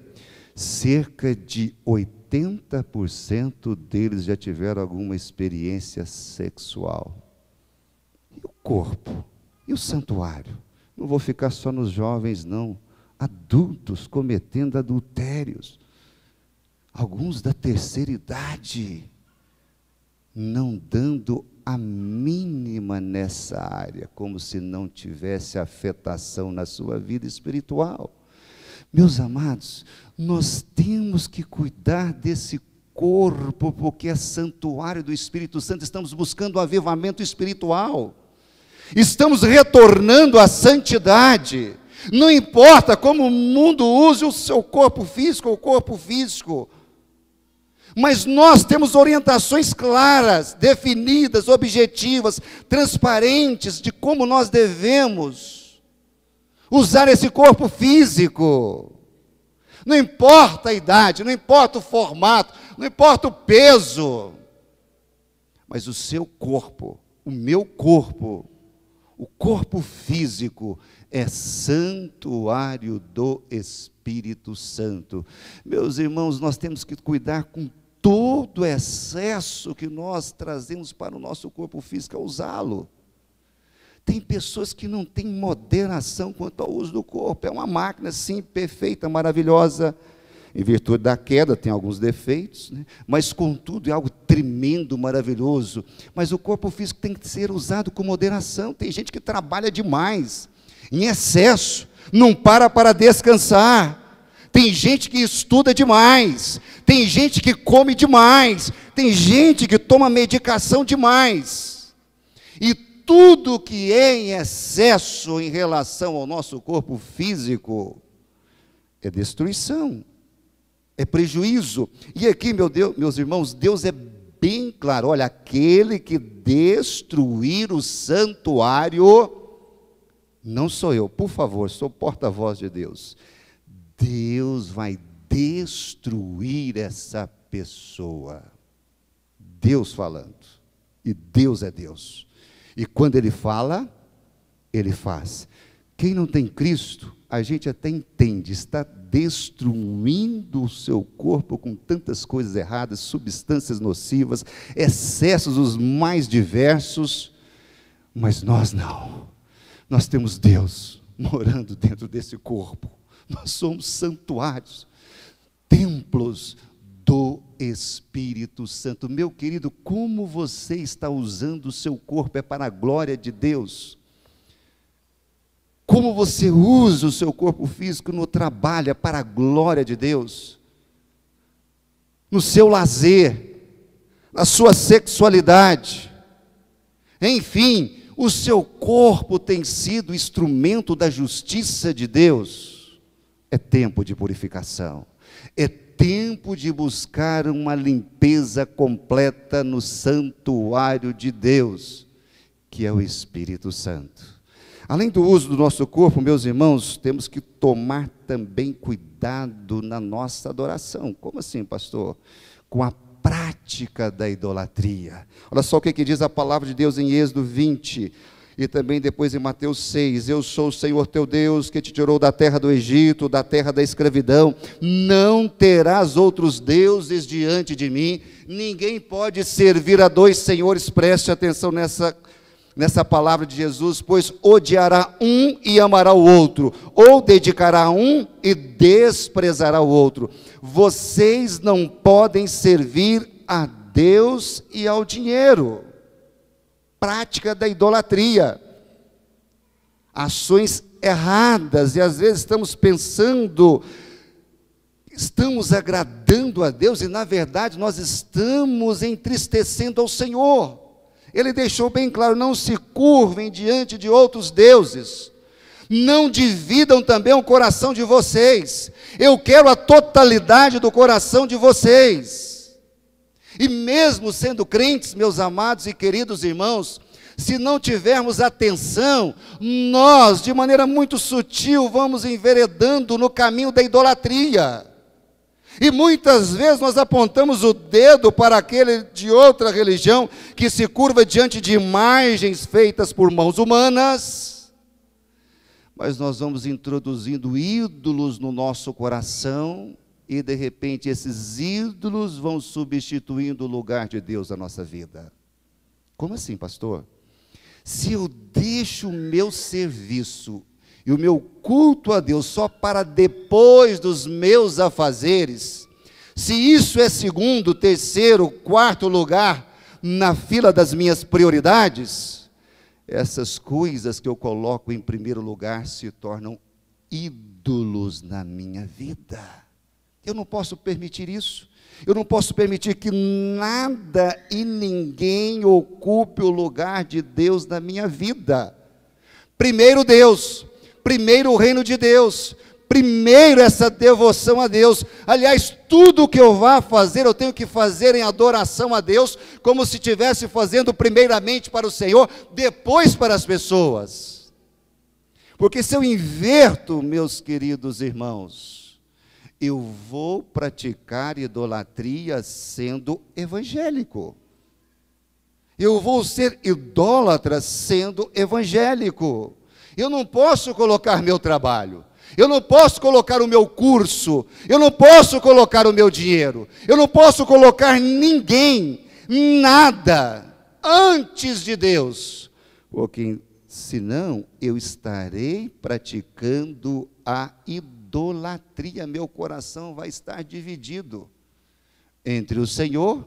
cerca de 80% deles já tiveram alguma experiência sexual. E o corpo? E o santuário? Não vou ficar só nos jovens, não. Adultos cometendo adultérios. Alguns da terceira idade, não dando a mínima nessa área, como se não tivesse afetação na sua vida espiritual. Meus amados, nós temos que cuidar desse corpo, porque é santuário do Espírito Santo, estamos buscando o avivamento espiritual, estamos retornando à santidade. Não importa como o mundo use o seu corpo físico, mas nós temos orientações claras, definidas, objetivas, transparentes de como nós devemos usar esse corpo físico. Não importa a idade, não importa o formato, não importa o peso, mas o seu corpo, o meu corpo, o corpo físico é santuário do Espírito Santo. Meus irmãos, nós temos que cuidar com todo o excesso que nós trazemos para o nosso corpo físico, a usá-lo. Tem pessoas que não têm moderação quanto ao uso do corpo. É uma máquina, sim, perfeita, maravilhosa. Em virtude da queda, tem alguns defeitos, né? Mas, contudo, é algo tremendo, maravilhoso. Mas o corpo físico tem que ser usado com moderação. Tem gente que trabalha demais, em excesso, não para descansar. Tem gente que estuda demais, tem gente que come demais, tem gente que toma medicação demais. E tudo que é em excesso em relação ao nosso corpo físico é destruição, é prejuízo. E aqui, meus irmãos, Deus é bem claro. Olha, aquele que destruir o santuário, não sou eu, por favor, sou porta-voz de Deus. Deus vai destruir essa pessoa. Deus falando. E Deus é Deus. E quando Ele fala, Ele faz. Quem não tem Cristo, a gente até entende, está destruindo o seu corpo com tantas coisas erradas, substâncias nocivas, excessos os mais diversos, mas nós não. Nós temos Deus morando dentro desse corpo. Nós somos santuários, templos do Espírito Santo. Meu querido, como você está usando o seu corpo? É para a glória de Deus. Como você usa o seu corpo físico no trabalho? É para a glória de Deus. No seu lazer, na sua sexualidade, enfim, o seu corpo tem sido instrumento da justiça de Deus. É tempo de purificação, é tempo de buscar uma limpeza completa no santuário de Deus, que é o Espírito Santo. Além do uso do nosso corpo, meus irmãos, temos que tomar também cuidado na nossa adoração. Como assim, pastor? Com a prática da idolatria. Olha só o que diz a palavra de Deus em Êxodo 20, e também depois em Mateus 6, eu sou o Senhor teu Deus, que te tirou da terra do Egito, da terra da escravidão, não terás outros deuses diante de mim. Ninguém pode servir a dois senhores, preste atenção nessa palavra de Jesus, pois odiará um e amará o outro, ou dedicará um e desprezará o outro. Vocês não podem servir a Deus e ao dinheiro. Prática da idolatria, ações erradas, e às vezes estamos pensando estamos agradando a Deus e, na verdade, nós estamos entristecendo ao Senhor. Ele deixou bem claro: não se curvem diante de outros deuses, não dividam também o coração de vocês. Eu quero a totalidade do coração de vocês. E mesmo sendo crentes, meus amados e queridos irmãos, se não tivermos atenção, nós, de maneira muito sutil, vamos enveredando no caminho da idolatria. E muitas vezes nós apontamos o dedo para aquele de outra religião que se curva diante de imagens feitas por mãos humanas, mas nós vamos introduzindo ídolos no nosso coração e, de repente, esses ídolos vão substituindo o lugar de Deus na nossa vida. Como assim, pastor? Se eu deixo o meu serviço e o meu culto a Deus só para depois dos meus afazeres, se isso é segundo, terceiro, quarto lugar na fila das minhas prioridades, essas coisas que eu coloco em primeiro lugar se tornam ídolos na minha vida. Eu não posso permitir isso. Eu não posso permitir que nada e ninguém ocupe o lugar de Deus na minha vida. Primeiro Deus, primeiro o reino de Deus, primeiro essa devoção a Deus. Aliás, tudo que eu vá fazer, eu tenho que fazer em adoração a Deus, como se estivesse fazendo primeiramente para o Senhor, depois para as pessoas. Porque se eu inverto, meus queridos irmãos, eu vou praticar idolatria sendo evangélico. Eu vou ser idólatra sendo evangélico. Eu não posso colocar meu trabalho, eu não posso colocar o meu curso, eu não posso colocar o meu dinheiro, eu não posso colocar ninguém, nada, antes de Deus, porque senão eu estarei praticando a idolatria, meu coração vai estar dividido entre o Senhor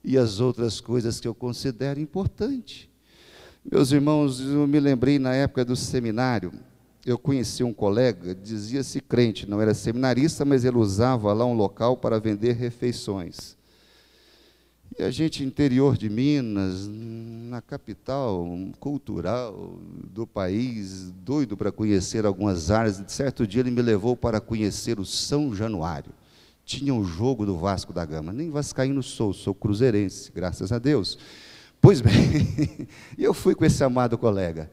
e as outras coisas que eu considero importantes. Meus irmãos, eu me lembrei na época do seminário, eu conheci um colega, dizia-se crente, não era seminarista, mas ele usava lá um local para vender refeições. E a gente, interior de Minas, na capital cultural do país, doido para conhecer algumas áreas, de certo dia ele me levou para conhecer o São Januário. Tinha um jogo do Vasco da Gama, nem vascaíno sou cruzeirense, graças a Deus. Pois bem, eu fui com esse amado colega,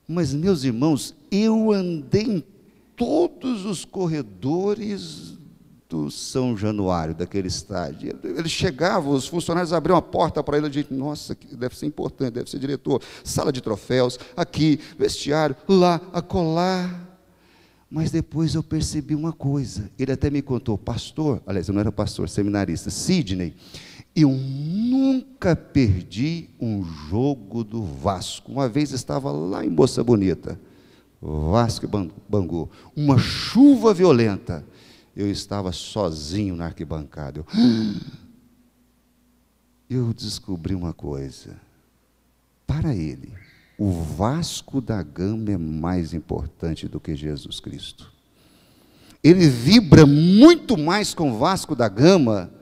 mas, meus irmãos, eu andei em todos os corredores do São Januário, daquele estádio. Ele chegava, os funcionários abriam a porta para ele, a gente, nossa, deve ser importante, deve ser diretor, sala de troféus, aqui, vestiário, lá, acolá. Mas depois eu percebi uma coisa, ele até me contou, pastor, aliás, eu não era pastor, seminarista, Sidney, eu nunca perdi um jogo do Vasco. Uma vez estava lá em Moça Bonita, Vasco e Bangu, uma chuva violenta, eu estava sozinho na arquibancada. Eu descobri uma coisa, para ele, o Vasco da Gama é mais importante do que Jesus Cristo. Ele vibra muito mais com o Vasco da Gama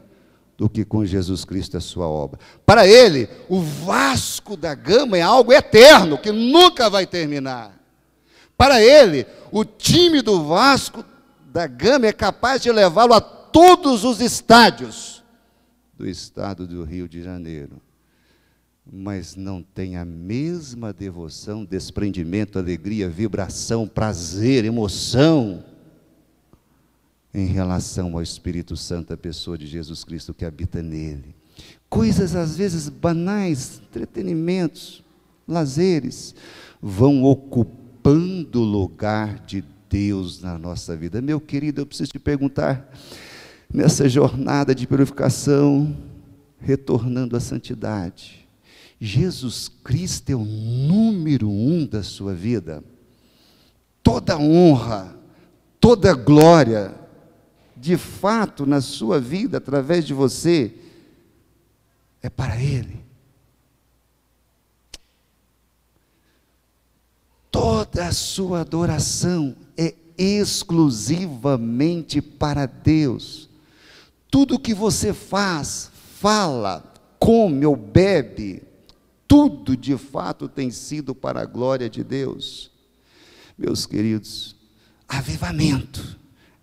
do que com Jesus Cristo e a sua obra. Para ele, o Vasco da Gama é algo eterno, que nunca vai terminar. Para ele, o time do Vasco da Gama é capaz de levá-lo a todos os estádios do estado do Rio de Janeiro. Mas não tem a mesma devoção, desprendimento, alegria, vibração, prazer, emoção em relação ao Espírito Santo, a pessoa de Jesus Cristo que habita nele. Coisas às vezes banais, entretenimentos, lazeres, vão ocupando o lugar de Deus na nossa vida. Meu querido, eu preciso te perguntar, nessa jornada de purificação, retornando à santidade, Jesus Cristo é o número 1 da sua vida? Toda honra, toda glória, de fato, na sua vida, através de você, é para Ele. Toda a sua adoração é exclusivamente para Deus. Tudo que você faz, fala, come ou bebe, tudo de fato tem sido para a glória de Deus. Meus queridos, avivamento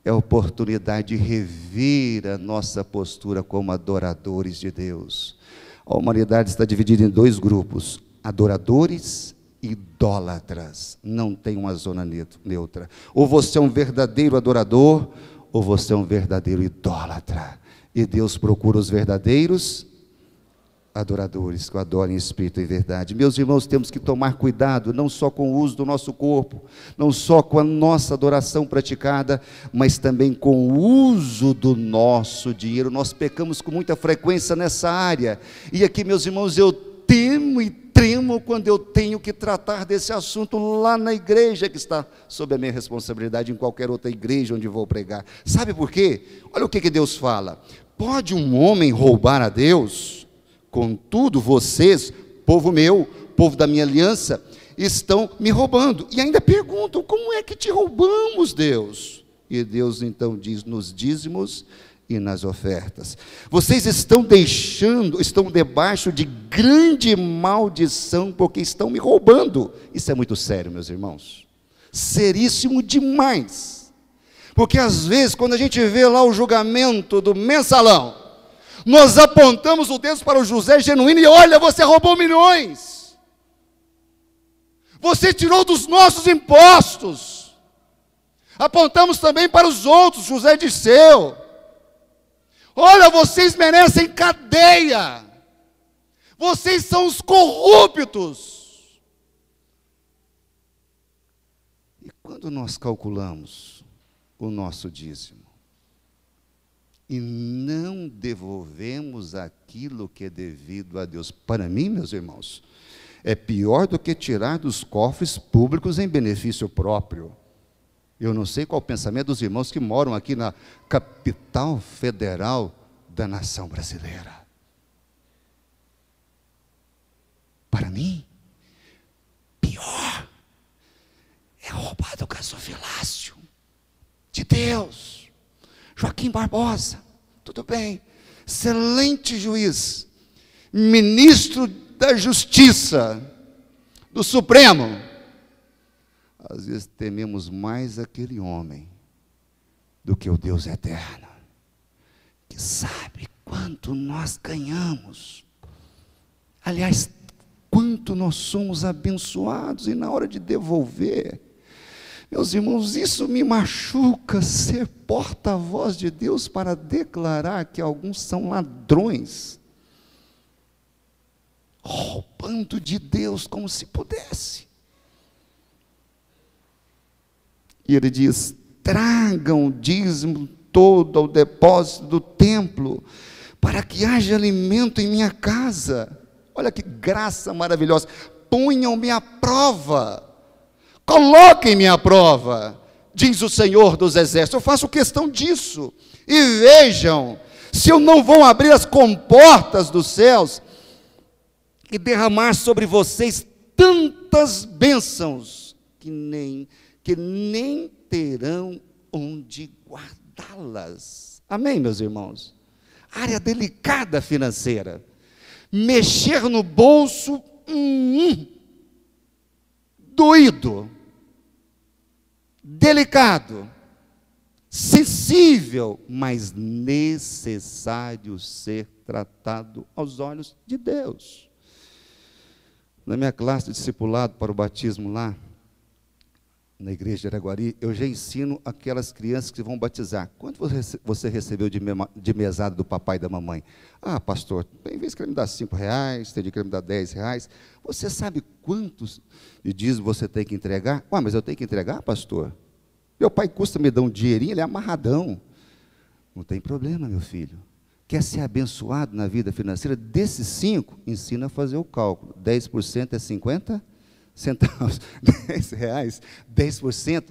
é a oportunidade de rever a nossa postura como adoradores de Deus. A humanidade está dividida em dois grupos: adoradores e idólatras. Não tem uma zona neutra. Ou você é um verdadeiro adorador, ou você é um verdadeiro idólatra. E Deus procura os verdadeiros adoradores, que o adorem em espírito e em verdade. Meus irmãos, temos que tomar cuidado, não só com o uso do nosso corpo, não só com a nossa adoração praticada, mas também com o uso do nosso dinheiro. Nós pecamos com muita frequência nessa área, e aqui, meus irmãos, eu temo e tremo quando eu tenho que tratar desse assunto lá na igreja, que está sob a minha responsabilidade, em qualquer outra igreja onde vou pregar. Sabe por quê? Olha o que Deus fala: pode um homem roubar a Deus? Contudo, vocês, povo meu, povo da minha aliança, estão me roubando. E ainda perguntam: como é que te roubamos, Deus? E Deus então diz: nos dízimos e nas ofertas. Vocês estão debaixo de grande maldição, porque estão me roubando. Isso é muito sério, meus irmãos. Seríssimo demais. Porque às vezes, quando a gente vê lá o julgamento do mensalão, nós apontamos o dedo para o José Genuíno e: olha, você roubou milhões, você tirou dos nossos impostos. Apontamos também para os outros: José Disseu, olha, vocês merecem cadeia, vocês são os corruptos. E quando nós calculamos o nosso dízimo e não devolvemos aquilo que é devido a Deus, para mim, meus irmãos, é pior do que tirar dos cofres públicos em benefício próprio. Eu não sei qual o pensamento dos irmãos que moram aqui na capital federal da nação brasileira. Para mim, pior é roubar do gasofilácio de Deus. Joaquim Barbosa, tudo bem, excelente juiz, ministro da Justiça do Supremo. Às vezes tememos mais aquele homem do que o Deus eterno, que sabe quanto nós ganhamos, aliás, quanto nós somos abençoados, e na hora de devolver, meus irmãos, isso me machuca, ser porta-voz de Deus para declarar que alguns são ladrões, roubando de Deus como se pudesse. E ele diz: tragam o dízimo todo ao depósito do templo, para que haja alimento em minha casa. Olha que graça maravilhosa. Ponham-me à prova, coloquem-me à prova, diz o Senhor dos Exércitos. Eu faço questão disso. E vejam se eu não vou abrir as comportas dos céus e derramar sobre vocês tantas bênçãos que nem terão onde guardá-las. Amém, meus irmãos? Área delicada financeira. Mexer no bolso, doído, delicado, sensível, mas necessário ser tratado aos olhos de Deus. Na minha classe de discipulado para o batismo lá, na igreja de Araguari, eu já ensino aquelas crianças que vão batizar. Quanto você recebeu de mesada do papai e da mamãe? Ah, pastor, tem vez que ele me dá R$5, tem dia que ele me dá R$10. Você sabe quantos de dízimo você tem que entregar? Ué, mas eu tenho que entregar, pastor? Meu pai custa me dar um dinheirinho, ele é amarradão. Não tem problema, meu filho. Quer ser abençoado na vida financeira? Desses 5, ensina a fazer o cálculo. 10% é 50 centavos, R$10, 10%,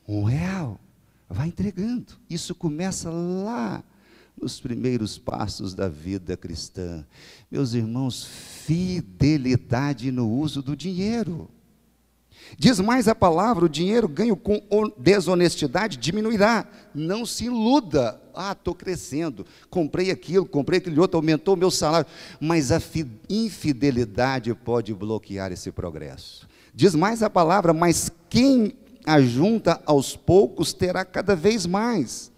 R$1. Vai entregando. Isso começa lá nos primeiros passos da vida cristã. Meus irmãos, fidelidade no uso do dinheiro. Diz mais a palavra: o dinheiro ganho com desonestidade diminuirá. Não se iluda. Estou crescendo, comprei aquele outro, aumentou o meu salário. Mas a infidelidade pode bloquear esse progresso. Diz mais a palavra: mas quem ajunta aos poucos terá cada vez mais.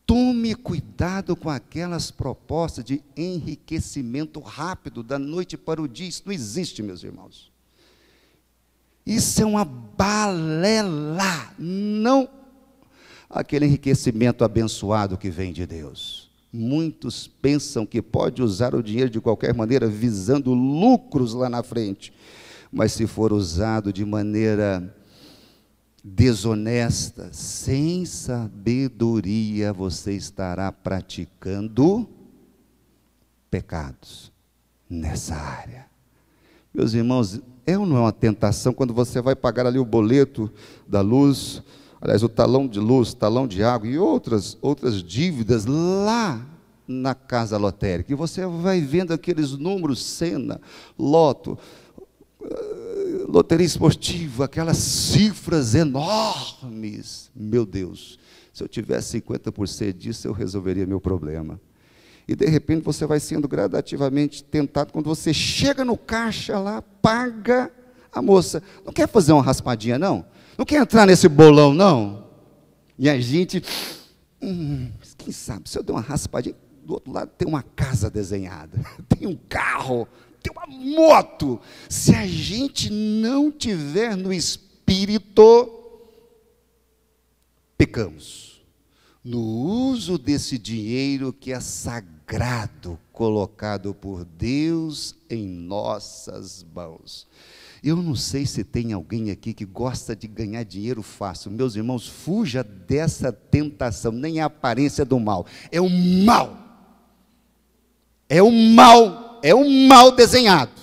Tome cuidado com aquelas propostas de enriquecimento rápido, da noite para o dia. Isso não existe, meus irmãos. Isso é uma balela, não aquele enriquecimento abençoado que vem de Deus. Muitos pensam que pode usar o dinheiro de qualquer maneira, visando lucros lá na frente. Mas se for usado de maneira desonesta, sem sabedoria, você estará praticando pecados nessa área. Meus irmãos, é ou não é uma tentação quando você vai pagar ali o boleto da luz, aliás, o talão de luz, talão de água e outras dívidas lá na casa lotérica, e você vai vendo aqueles números, Sena, Loto, loteria esportiva, aquelas cifras enormes. Meu Deus, se eu tivesse 50% disso, eu resolveria meu problema. E de repente você vai sendo gradativamente tentado. Quando você chega no caixa lá, paga, a moça: não quer fazer uma raspadinha não? Não quer entrar nesse bolão não? E a gente, quem sabe, se eu der uma raspadinha, do outro lado tem uma casa desenhada, tem um carro, tem uma moto. Se a gente não tiver no espírito, pecamos no uso desse dinheiro que é sagrado, colocado por Deus em nossas mãos. Eu não sei se tem alguém aqui que gosta de ganhar dinheiro fácil. Meus irmãos, fuja dessa tentação, nem a aparência do mal. É o mal. É o mal. É o mal desenhado.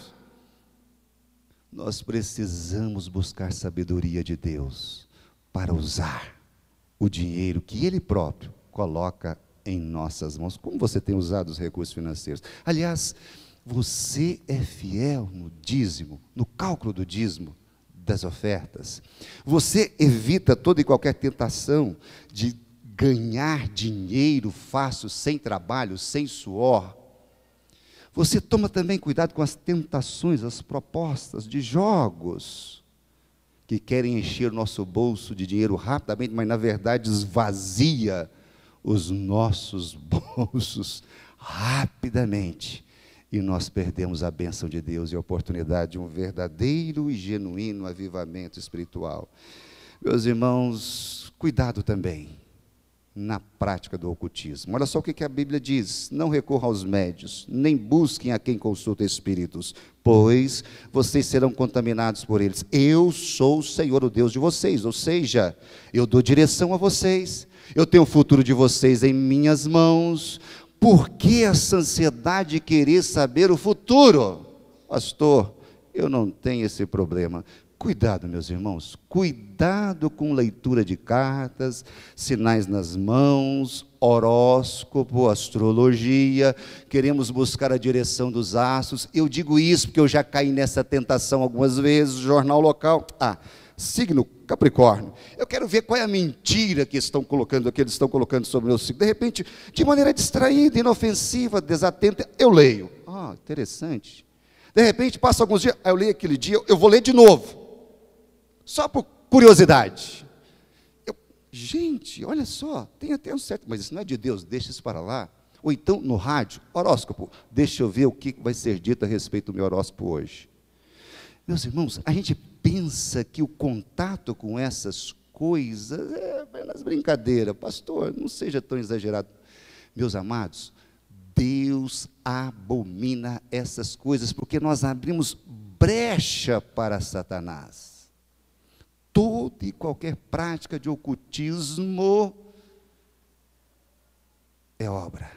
Nós precisamos buscar sabedoria de Deus para usar o dinheiro que Ele próprio coloca em nossas mãos. Como você tem usado os recursos financeiros? Aliás, você é fiel no dízimo, no cálculo do dízimo das ofertas. Você evita toda e qualquer tentação de ganhar dinheiro fácil, sem trabalho, sem suor. Você toma também cuidado com as tentações, as propostas de jogos que querem encher o nosso bolso de dinheiro rapidamente, mas na verdade esvazia os nossos bolsos rapidamente. E nós perdemos a bênção de Deus e a oportunidade de um verdadeiro e genuíno avivamento espiritual. Meus irmãos, cuidado também na prática do ocultismo. Olha só o que a Bíblia diz: não recorram aos médios, nem busquem a quem consulta espíritos, pois vocês serão contaminados por eles. Eu sou o Senhor, o Deus de vocês, ou seja, eu dou direção a vocês, eu tenho o futuro de vocês em minhas mãos. Por que essa ansiedade de querer saber o futuro? Pastor, eu não tenho esse problema. Cuidado, meus irmãos, cuidado com leitura de cartas, sinais nas mãos, horóscopo, astrologia. Queremos buscar a direção dos astros. Eu digo isso porque eu já caí nessa tentação algumas vezes. Jornal local, signo Capricórnio. Eu quero ver qual é a mentira que eles estão colocando sobre o meu signo. De repente, de maneira distraída, inofensiva, desatenta, eu leio. Interessante. De repente, passa alguns dias, eu leio aquele dia, eu vou ler de novo. Só por curiosidade. Gente, olha só, tem até um certo, mas isso não é de Deus, deixa isso para lá. Ou então, no rádio, horóscopo, deixa eu ver o que vai ser dito a respeito do meu horóscopo hoje. Meus irmãos, a gente pensa que o contato com essas coisas é apenas brincadeira. Pastor, não seja tão exagerado. Meus amados, Deus abomina essas coisas, porque nós abrimos brecha para Satanás. Toda e qualquer prática de ocultismo é obra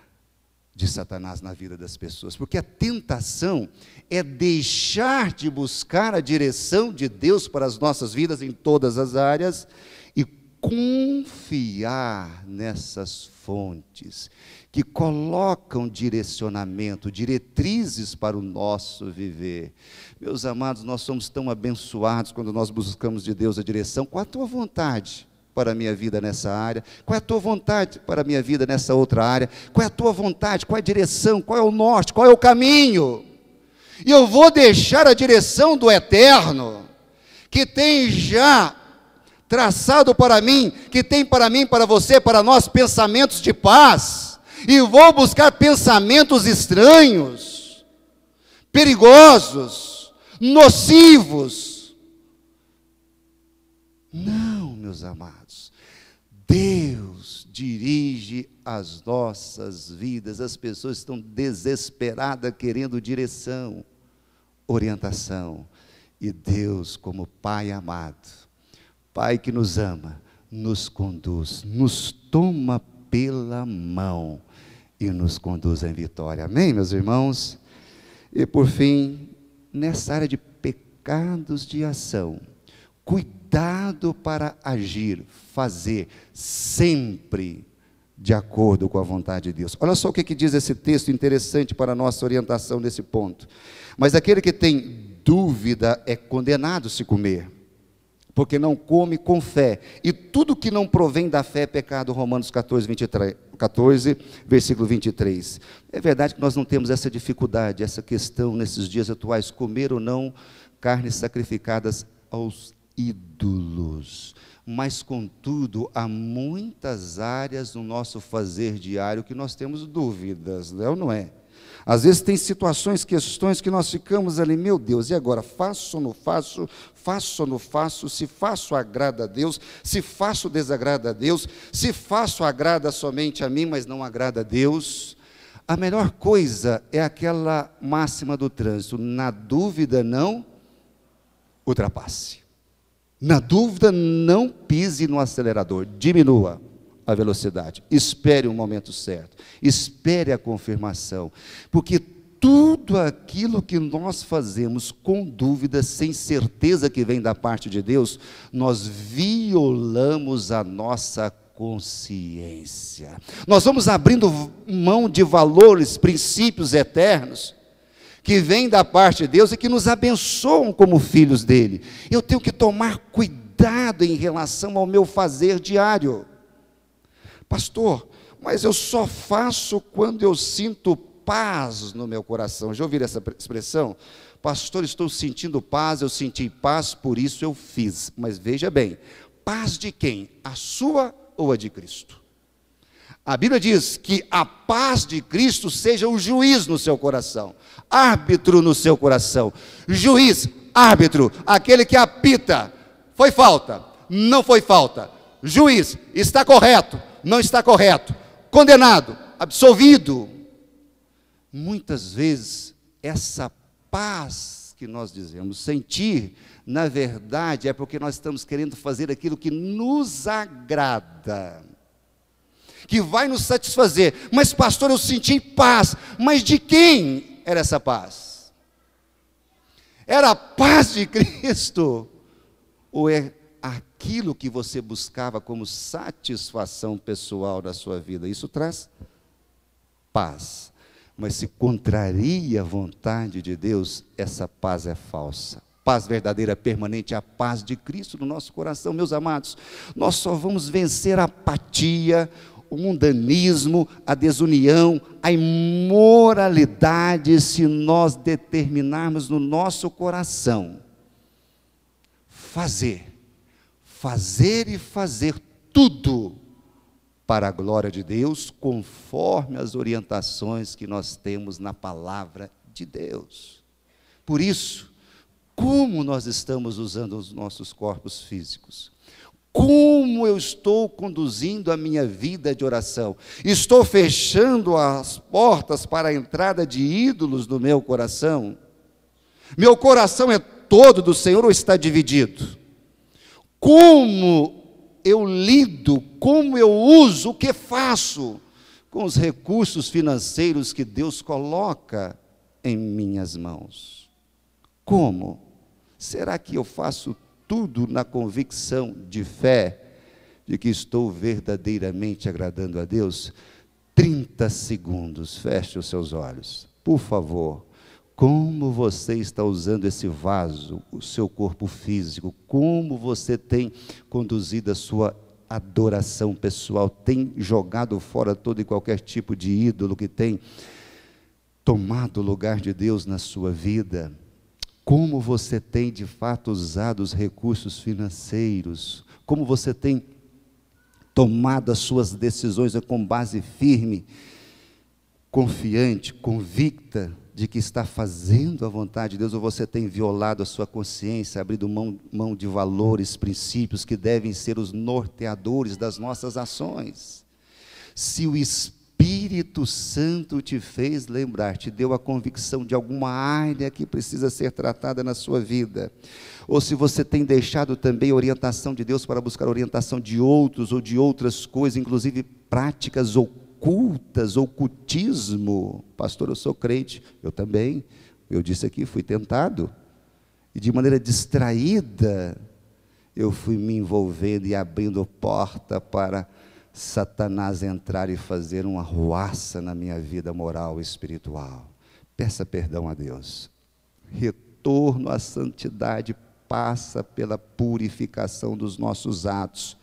de Satanás na vida das pessoas, porque a tentação é deixar de buscar a direção de Deus para as nossas vidas em todas as áreas e confiar nessas fontes que colocam direcionamento, diretrizes para o nosso viver. Meus amados, nós somos tão abençoados quando nós buscamos de Deus a direção. Qual a tua vontade para a minha vida nessa área? Qual é a tua vontade para a minha vida nessa outra área? Qual é a tua vontade? Qual é a direção? Qual é o norte? Qual é o caminho? E eu vou deixar a direção do Eterno, que tem já traçado para mim, que tem para mim, para você, para nós, pensamentos de paz, e vou buscar pensamentos estranhos, perigosos, nocivos. Não, meus amados, Deus dirige as nossas vidas. As pessoas estão desesperadas, querendo direção, orientação, e Deus, como Pai amado, Pai que nos ama, nos conduz, nos toma pela mão e nos conduz em vitória. Amém, meus irmãos? E por fim, nessa área de pecados de ação, cuidado para agir, fazer sempre de acordo com a vontade de Deus. Olha só o que diz esse texto interessante para a nossa orientação nesse ponto. Mas aquele que tem dúvida é condenado se comer, porque não come com fé, e tudo que não provém da fé é pecado. Romanos 14, versículo 23. É verdade que nós não temos essa dificuldade, essa questão nesses dias atuais, comer ou não carnes sacrificadas aos ídolos, mas contudo, há muitas áreas no nosso fazer diário que nós temos dúvidas, não é ou não é? Às vezes tem situações, questões que nós ficamos ali, meu Deus, e agora? Faço ou não faço? Faço ou não faço? Se faço, agrada a Deus? Se faço, desagrada a Deus? Se faço, agrada somente a mim, mas não agrada a Deus? A melhor coisa é aquela máxima do trânsito: na dúvida não ultrapasse. Na dúvida não pise no acelerador, diminua a velocidade, espere o momento certo, espere a confirmação, porque tudo aquilo que nós fazemos com dúvida, sem certeza que vem da parte de Deus, nós violamos a nossa consciência. Nós vamos abrindo mão de valores, princípios eternos, que vêm da parte de Deus e que nos abençoam como filhos dele. Eu tenho que tomar cuidado em relação ao meu fazer diário. Pastor, mas eu só faço quando eu sinto paz no meu coração. Já ouviram essa expressão? Pastor, estou sentindo paz, eu senti paz, por isso eu fiz. Mas veja bem, paz de quem? A sua ou a de Cristo? A Bíblia diz que a paz de Cristo seja o juiz no seu coração, árbitro no seu coração. Juiz, árbitro, aquele que apita, foi falta, não foi falta. Juiz, está correto, não está correto, condenado, absolvido. Muitas vezes, essa paz que nós dizemos sentir, na verdade, é porque nós estamos querendo fazer aquilo que nos agrada, que vai nos satisfazer. Mas pastor, eu senti paz, mas de quem era essa paz? Era a paz de Cristo? Ou é aquilo que você buscava como satisfação pessoal da sua vida? Isso traz paz, mas se contraria a vontade de Deus, essa paz é falsa. Paz verdadeira, permanente, a paz de Cristo no nosso coração. Meus amados, nós só vamos vencer a apatia, o mundanismo, a desunião, a imoralidade, se nós determinarmos no nosso coração fazer e fazer tudo para a glória de Deus, conforme as orientações que nós temos na palavra de Deus. Por isso, como nós estamos usando os nossos corpos físicos? Como eu estou conduzindo a minha vida de oração? Estou fechando as portas para a entrada de ídolos no meu coração? Meu coração é todo do Senhor ou está dividido? Como eu lido, como eu uso, o que faço com os recursos financeiros que Deus coloca em minhas mãos? Como? Será que eu faço tudo na convicção de fé, de que estou verdadeiramente agradando a Deus? 30 segundos, feche os seus olhos, por favor. Como você está usando esse vaso, o seu corpo físico? Como você tem conduzido a sua adoração pessoal? Tem jogado fora todo e qualquer tipo de ídolo que tem tomado o lugar de Deus na sua vida? Como você tem de fato usado os recursos financeiros? Como você tem tomado as suas decisões com base firme, confiante, convicta de que está fazendo a vontade de Deus, ou você tem violado a sua consciência, abrindo mão de valores, princípios que devem ser os norteadores das nossas ações? Se o Espírito Santo te fez lembrar, te deu a convicção de alguma área que precisa ser tratada na sua vida, ou se você tem deixado também a orientação de Deus para buscar a orientação de outros ou de outras coisas, inclusive práticas ocultas, ocultismo. Pastor, eu sou crente, eu também, eu disse aqui, fui tentado, e de maneira distraída, eu fui me envolvendo e abrindo porta para Satanás entrar e fazer uma ruaça na minha vida moral e espiritual. Peça perdão a Deus. Retorno à santidade passa pela purificação dos nossos atos,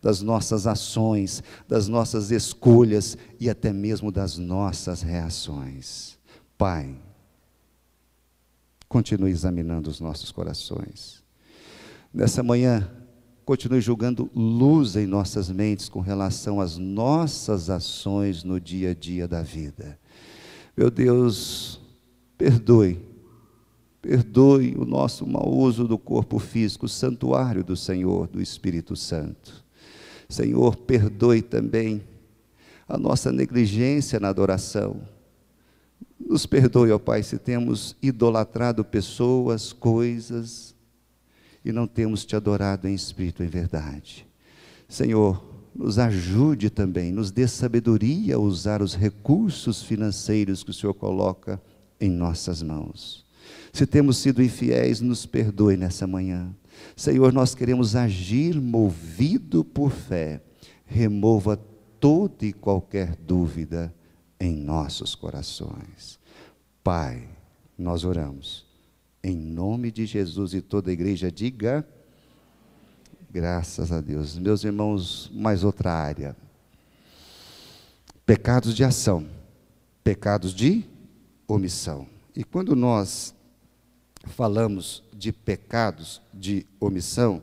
das nossas ações, das nossas escolhas e até mesmo das nossas reações. Pai, continue examinando os nossos corações. Nessa manhã, continue julgando luz em nossas mentes com relação às nossas ações no dia a dia da vida. Meu Deus, perdoe o nosso mau uso do corpo físico, o santuário do Senhor, do Espírito Santo. Senhor, perdoe também a nossa negligência na adoração. Nos perdoe, ó Pai, se temos idolatrado pessoas, coisas, e não temos te adorado em espírito e em verdade. Senhor, nos ajude também, nos dê sabedoria a usar os recursos financeiros que o Senhor coloca em nossas mãos. Se temos sido infiéis, nos perdoe nessa manhã. Senhor, nós queremos agir movido por fé. Remova toda e qualquer dúvida em nossos corações. Pai, nós oramos em nome de Jesus, e toda a igreja diga, graças a Deus. Meus irmãos, mais outra área. Pecados de ação, pecados de omissão. E quando nós falamos de pecados de omissão,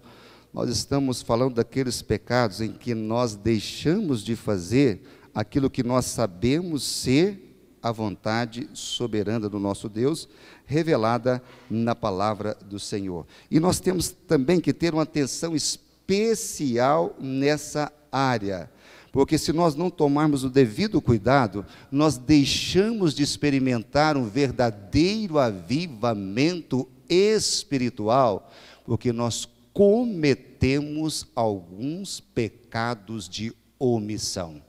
nós estamos falando daqueles pecados em que nós deixamos de fazer aquilo que nós sabemos ser a vontade soberana do nosso Deus, revelada na palavra do Senhor. E nós temos também que ter uma atenção especial nessa área, porque se nós não tomarmos o devido cuidado, nós deixamos de experimentar um verdadeiro avivamento espiritual, porque nós cometemos alguns pecados de omissão.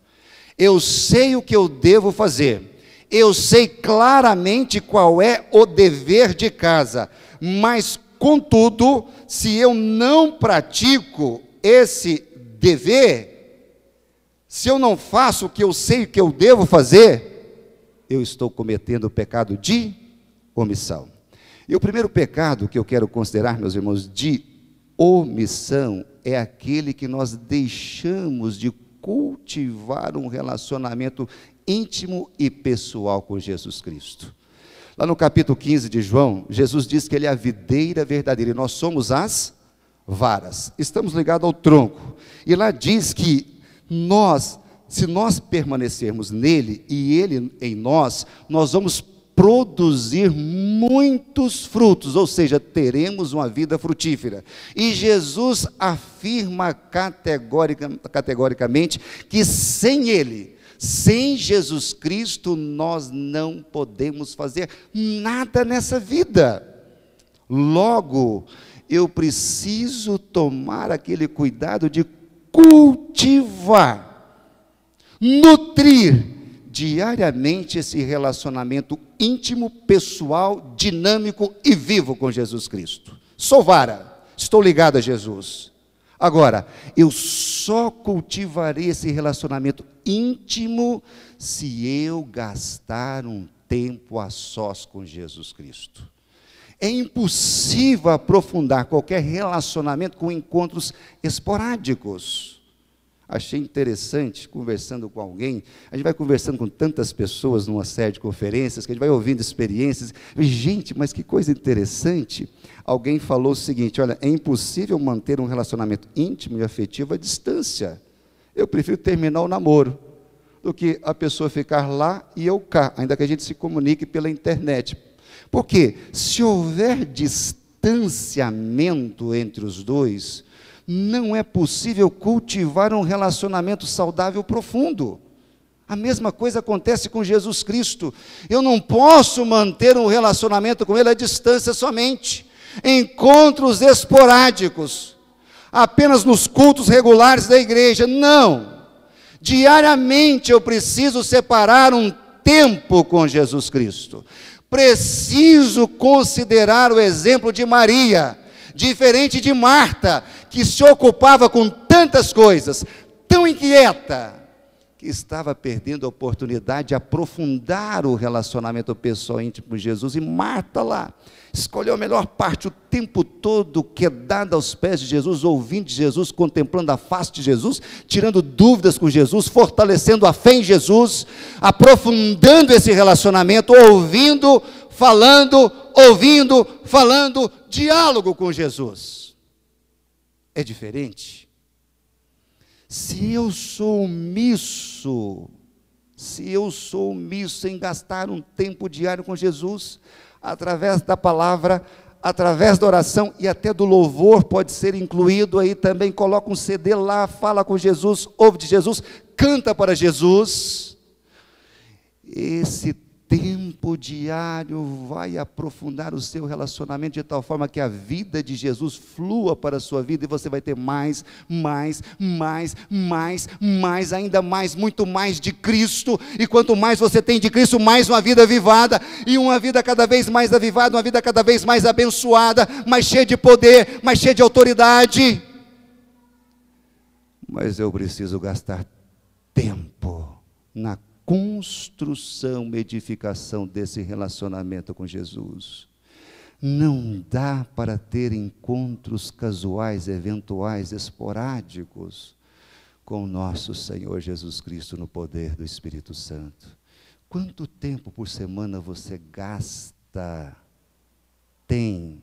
Eu sei o que eu devo fazer, eu sei claramente qual é o dever de casa, mas, contudo, se eu não pratico esse dever, se eu não faço o que eu sei que eu devo fazer, eu estou cometendo o pecado de omissão. E o primeiro pecado que eu quero considerar, meus irmãos, de omissão, é aquele que nós deixamos de cultivar um relacionamento íntimo e pessoal com Jesus Cristo. Lá no capítulo 15 de João, Jesus diz que Ele é a videira verdadeira e nós somos as varas. Estamos ligados ao tronco. E lá diz que se nós permanecermos nele e ele em nós, nós vamos produzir muitos frutos, ou seja, teremos uma vida frutífera. E Jesus afirma categoricamente que sem ele, sem Jesus Cristo, nós não podemos fazer nada nessa vida. Logo, eu preciso tomar aquele cuidado de cultivar, nutrir diariamente esse relacionamento íntimo, pessoal, dinâmico e vivo com Jesus Cristo. Sou vara, estou ligado a Jesus. Agora, eu só cultivarei esse relacionamento íntimo se eu gastar um tempo a sós com Jesus Cristo. É impossível aprofundar qualquer relacionamento com encontros esporádicos. Achei interessante, conversando com alguém, a gente vai conversando com tantas pessoas numa série de conferências, que a gente vai ouvindo experiências, e, gente, mas que coisa interessante, alguém falou o seguinte, olha, é impossível manter um relacionamento íntimo e afetivo à distância, eu prefiro terminar o namoro, do que a pessoa ficar lá e eu cá, ainda que a gente se comunique pela internet. Porque se houver distanciamento entre os dois, não é possível cultivar um relacionamento saudável profundo. A mesma coisa acontece com Jesus Cristo. Eu não posso manter um relacionamento com Ele à distância somente. Encontros esporádicos, apenas nos cultos regulares da igreja. Não. Diariamente eu preciso separar um tempo com Jesus Cristo. Preciso considerar o exemplo de Maria, diferente de Marta, que se ocupava com tantas coisas, tão inquieta, que estava perdendo a oportunidade de aprofundar o relacionamento pessoal íntimo com Jesus. E Marta lá, escolheu a melhor parte, o tempo todo quedada aos pés de Jesus, ouvindo de Jesus, contemplando a face de Jesus, tirando dúvidas com Jesus, fortalecendo a fé em Jesus, aprofundando esse relacionamento, ouvindo, falando, diálogo com Jesus. É diferente. Se eu sou omisso em gastar um tempo diário com Jesus, através da palavra, através da oração e até do louvor, pode ser incluído aí também, coloca um CD lá, fala com Jesus, ouve de Jesus, canta para Jesus, esse tempo diário vai aprofundar o seu relacionamento de tal forma que a vida de Jesus flua para a sua vida e você vai ter mais, ainda mais, muito mais de Cristo, e quanto mais você tem de Cristo, mais uma vida avivada, e uma vida cada vez mais avivada, uma vida cada vez mais abençoada, mais cheia de poder, mais cheia de autoridade. Mas eu preciso gastar tempo na construção, edificação desse relacionamento com Jesus. Não dá para ter encontros casuais, eventuais, esporádicos com o nosso Senhor Jesus Cristo no poder do Espírito Santo. Quanto tempo por semana você tem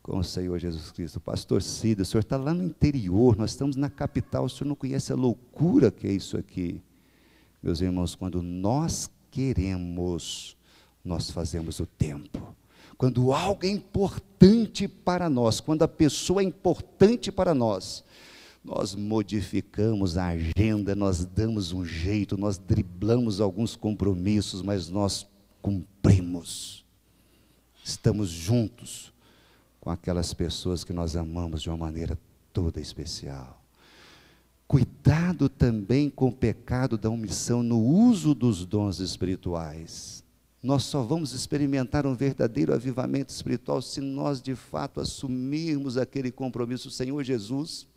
com o Senhor Jesus Cristo? Pastor Cida, o senhor está lá no interior, nós estamos na capital, o senhor não conhece a loucura que é isso aqui. Meus irmãos, quando nós queremos, nós fazemos o tempo. Quando algo é importante para nós, quando a pessoa é importante para nós, nós modificamos a agenda, nós damos um jeito, nós driblamos alguns compromissos, mas nós cumprimos. Estamos juntos com aquelas pessoas que nós amamos de uma maneira toda especial. Cuidado também com o pecado da omissão no uso dos dons espirituais. Nós só vamos experimentar um verdadeiro avivamento espiritual se nós de fato assumirmos aquele compromisso. Senhor Jesus,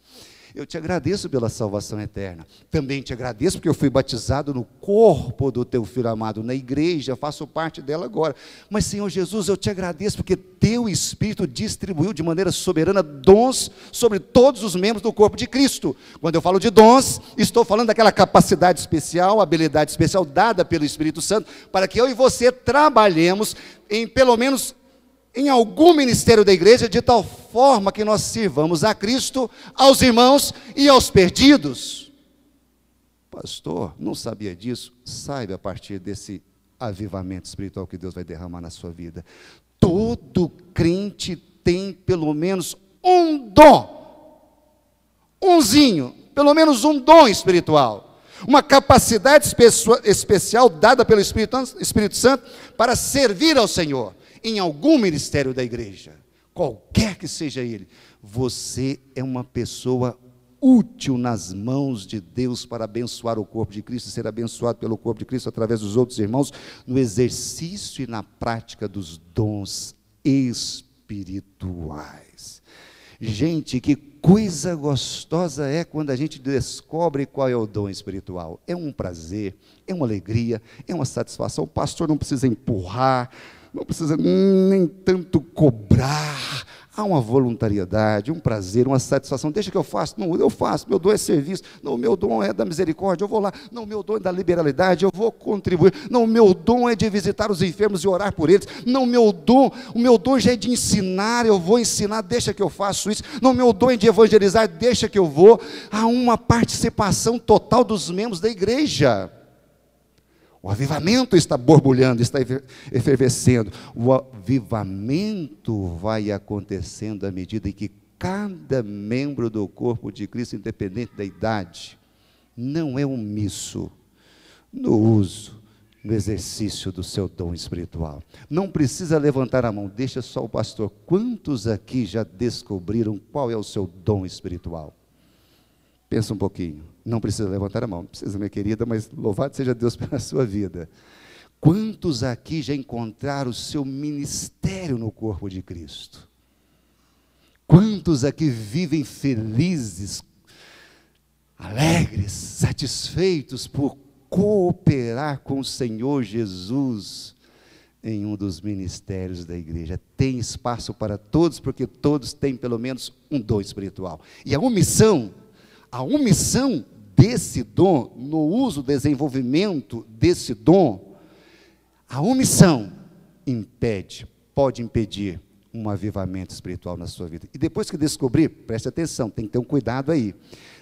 eu te agradeço pela salvação eterna, também te agradeço porque eu fui batizado no corpo do teu Filho amado, na igreja, faço parte dela agora, mas Senhor Jesus, eu te agradeço porque teu Espírito distribuiu de maneira soberana dons sobre todos os membros do corpo de Cristo. Quando eu falo de dons, estou falando daquela capacidade especial, habilidade especial dada pelo Espírito Santo, para que eu e você trabalhemos em pelo menos em algum ministério da igreja, de tal forma que nós sirvamos a Cristo, aos irmãos e aos perdidos. Pastor, não sabia disso? Saiba a partir desse avivamento espiritual que Deus vai derramar na sua vida. Todo crente tem pelo menos um dom, pelo menos um dom espiritual, uma capacidade especial dada pelo Espírito Santo para servir ao Senhor. Em algum ministério da igreja, qualquer que seja ele, você é uma pessoa útil nas mãos de Deus para abençoar o corpo de Cristo, ser abençoado pelo corpo de Cristo através dos outros irmãos, no exercício e na prática dos dons espirituais. Gente, que coisa gostosa é quando a gente descobre qual é o dom espiritual. É um prazer, é uma alegria, é uma satisfação. O pastor não precisa empurrar, não precisa nem tanto cobrar. Há uma voluntariedade, um prazer, uma satisfação. Deixa que eu faço. Não, eu faço. Meu dom é serviço. Não, meu dom é da misericórdia. Eu vou lá. Não, meu dom é da liberalidade. Eu vou contribuir. Não, meu dom é de visitar os enfermos e orar por eles. Não, o meu dom já é de ensinar. Eu vou ensinar. Deixa que eu faço isso. Não, meu dom é de evangelizar. Deixa que eu vou. Há uma participação total dos membros da igreja. O avivamento está borbulhando, está efervescendo. O avivamento vai acontecendo à medida em que cada membro do corpo de Cristo, independente da idade, não é omisso no uso, no exercício do seu dom espiritual. Não precisa levantar a mão, deixa só o pastor. Quantos aqui já descobriram qual é o seu dom espiritual? Pensa um pouquinho. Não precisa levantar a mão, não precisa, minha querida, mas louvado seja Deus pela sua vida. Quantos aqui já encontraram o seu ministério no corpo de Cristo? Quantos aqui vivem felizes, alegres, satisfeitos por cooperar com o Senhor Jesus em um dos ministérios da igreja? Tem espaço para todos, porque todos têm pelo menos um dom espiritual. E a omissão desse dom, no uso, desenvolvimento desse dom, a omissão pode impedir um avivamento espiritual na sua vida. E depois que descobrir, preste atenção, tem que ter um cuidado aí.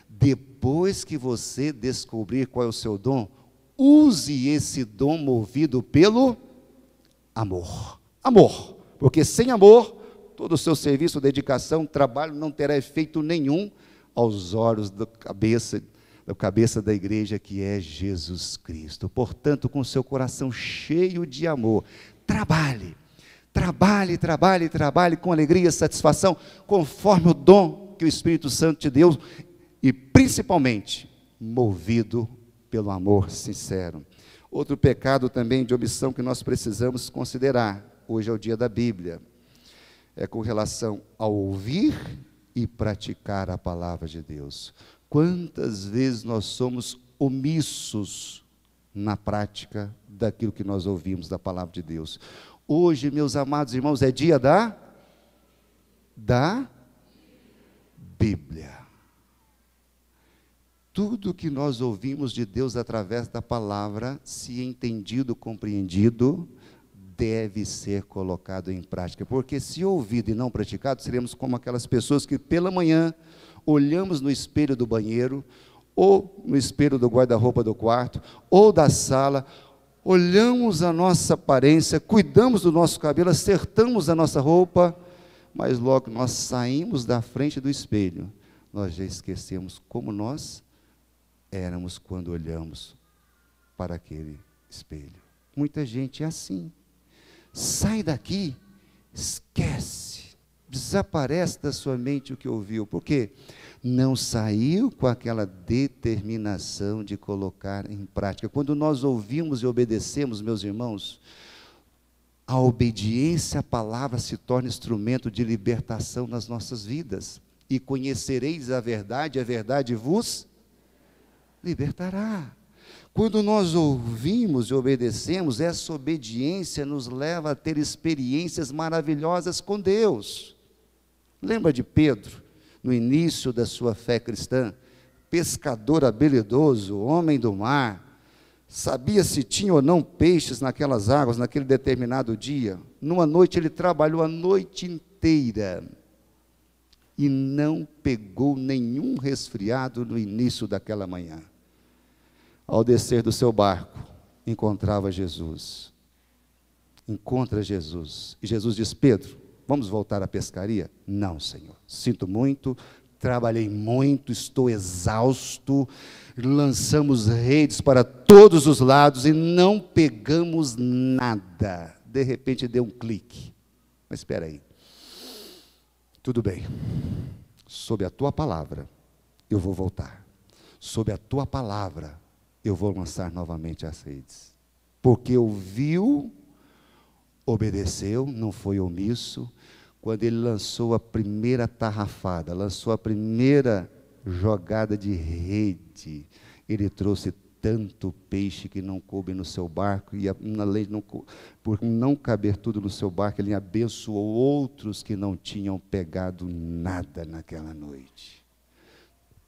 Depois que você descobrir qual é o seu dom, use esse dom movido pelo amor. Amor, porque sem amor, todo o seu serviço, dedicação, trabalho não terá efeito nenhum aos olhos da cabeça da igreja, que é Jesus Cristo. Portanto, com seu coração cheio de amor, trabalhe com alegria e satisfação, conforme o dom que o Espírito Santo te deu, e principalmente, movido pelo amor sincero. Outro pecado também de omissão que nós precisamos considerar, hoje é o dia da Bíblia, é com relação ao ouvir e praticar a palavra de Deus. Quantas vezes nós somos omissos na prática daquilo que nós ouvimos da palavra de Deus? Hoje, meus amados irmãos, é dia da Bíblia. Tudo que nós ouvimos de Deus através da palavra, se entendido, compreendido, deve ser colocado em prática, porque se ouvido e não praticado, seremos como aquelas pessoas que pela manhã olhamos no espelho do banheiro, ou no espelho do guarda-roupa do quarto, ou da sala, olhamos a nossa aparência, cuidamos do nosso cabelo, acertamos a nossa roupa, mas logo nós saímos da frente do espelho, nós já esquecemos como nós éramos quando olhamos para aquele espelho. Muita gente é assim. Sai daqui, esquece, desaparece da sua mente o que ouviu, porque não saiu com aquela determinação de colocar em prática. Quando nós ouvimos e obedecemos, meus irmãos, a obediência à palavra se torna instrumento de libertação nas nossas vidas. E conhecereis a verdade vos libertará. Quando nós ouvimos e obedecemos, essa obediência nos leva a ter experiências maravilhosas com Deus. Lembra de Pedro, no início da sua fé cristã? Pescador habilidoso, homem do mar, sabia se tinha ou não peixes naquelas águas, naquele determinado dia. Numa noite ele trabalhou a noite inteira e não pegou nenhum resfriado no início daquela manhã. Ao descer do seu barco, encontrava Jesus. Encontra Jesus. E Jesus diz: Pedro, vamos voltar à pescaria? Não, Senhor. Sinto muito, trabalhei muito, estou exausto. Lançamos redes para todos os lados e não pegamos nada. De repente deu um clique. Mas espera aí. Tudo bem. Sob a tua palavra, eu vou voltar. Sob a tua palavra, eu vou lançar novamente as redes. Porque ouviu, obedeceu, não foi omisso, quando ele lançou a primeira tarrafada, lançou a primeira jogada de rede, ele trouxe tanto peixe que não coube no seu barco, e na lei, por não caber tudo no seu barco, ele abençoou outros que não tinham pegado nada naquela noite.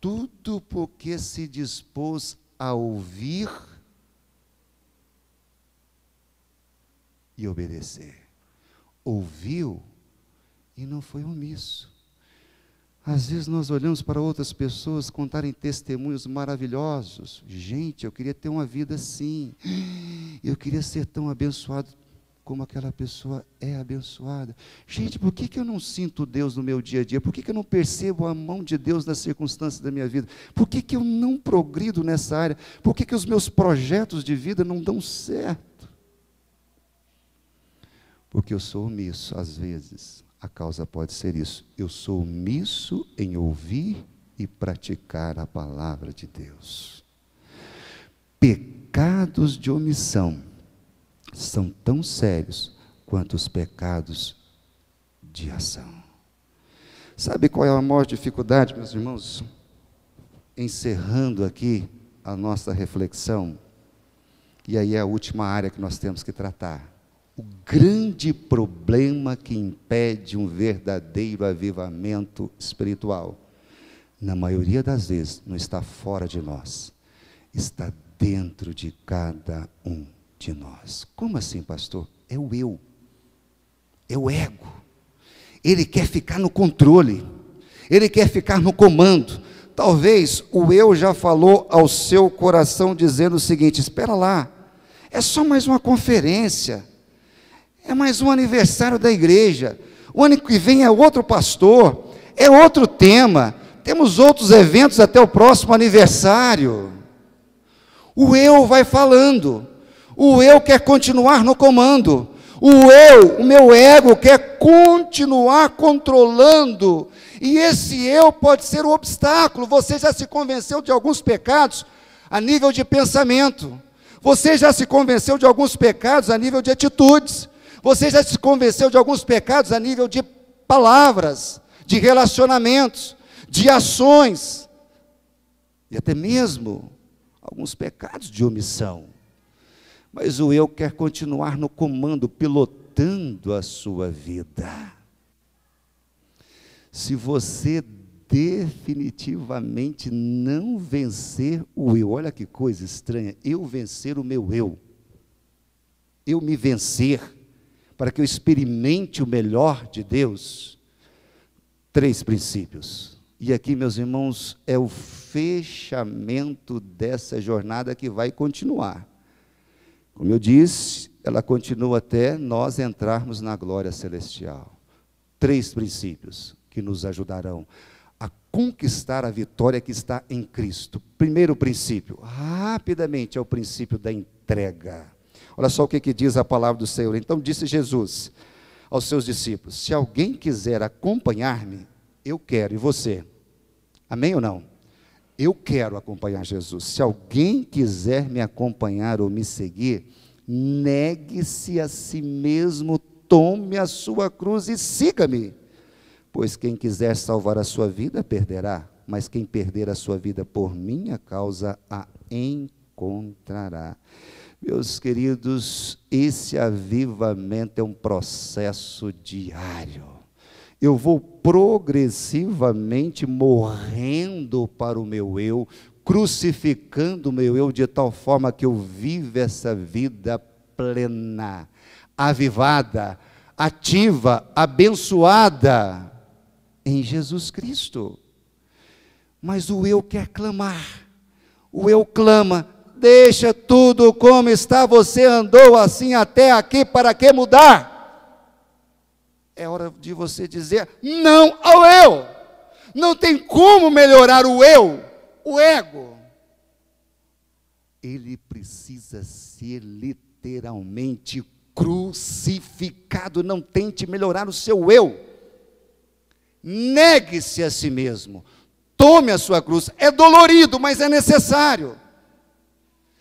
Tudo porque se dispôs a ouvir e obedecer. Ouviu e não foi omisso. Às vezes nós olhamos para outras pessoas contarem testemunhos maravilhosos. Gente, eu queria ter uma vida assim. Eu queria ser tão abençoado como aquela pessoa é abençoada. Gente, por que eu não sinto Deus no meu dia a dia? Por que eu não percebo a mão de Deus nas circunstâncias da minha vida? Por que eu não progrido nessa área? Por que os meus projetos de vida não dão certo? Porque eu sou omisso, às vezes. A causa pode ser isso. Eu sou omisso em ouvir e praticar a palavra de Deus. Pecados de omissão são tão sérios quanto os pecados de ação. Sabe qual é a maior dificuldade, meus irmãos? Encerrando aqui a nossa reflexão, e aí é a última área que nós temos que tratar. O grande problema que impede um verdadeiro avivamento espiritual, na maioria das vezes, não está fora de nós, está dentro de cada um de nós. Como assim, pastor? É o eu, é o ego. Ele quer ficar no controle, ele quer ficar no comando. Talvez o eu já falou ao seu coração dizendo o seguinte: espera lá, é só mais uma conferência, é mais um aniversário da igreja, o ano que vem é outro pastor, é outro tema, temos outros eventos até o próximo aniversário. O eu vai falando, o eu quer continuar no comando, o meu ego quer continuar controlando, e esse eu pode ser o obstáculo. Você já se convenceu de alguns pecados a nível de pensamento, você já se convenceu de alguns pecados a nível de atitudes, você já se convenceu de alguns pecados a nível de palavras, de relacionamentos, de ações, e até mesmo alguns pecados de omissão. Mas o eu quer continuar no comando, pilotando a sua vida. Se você definitivamente não vencer o eu, olha que coisa estranha, eu vencer o meu eu me vencer, para que eu experimente o melhor de Deus, 3 princípios. E aqui, meus irmãos, é o fechamento dessa jornada que vai continuar. Como eu disse, ela continua até nós entrarmos na glória celestial. 3 princípios que nos ajudarão a conquistar a vitória que está em Cristo. Primeiro princípio, rapidamente, é o princípio da entrega. Olha só o que diz a palavra do Senhor. Então disse Jesus aos seus discípulos: se alguém quiser acompanhar-me, eu quero. E você? Amém ou não? Eu quero acompanhar Jesus. Se alguém quiser me acompanhar ou me seguir, negue-se a si mesmo, tome a sua cruz e siga-me. Pois quem quiser salvar a sua vida, perderá. Mas quem perder a sua vida por minha causa, a encontrará. Meus queridos, esse avivamento é um processo diário. Eu vou progressivamente morrendo para o meu eu, crucificando o meu eu de tal forma que eu vivo essa vida plena, avivada, ativa, abençoada em Jesus Cristo. Mas o eu quer clamar, o eu clama: deixa tudo como está, você andou assim até aqui, para que mudar? É hora de você dizer não ao eu. Não tem como melhorar o eu, o ego. Ele precisa ser literalmente crucificado. Não tente melhorar o seu eu. Negue-se a si mesmo. Tome a sua cruz. É dolorido, mas é necessário.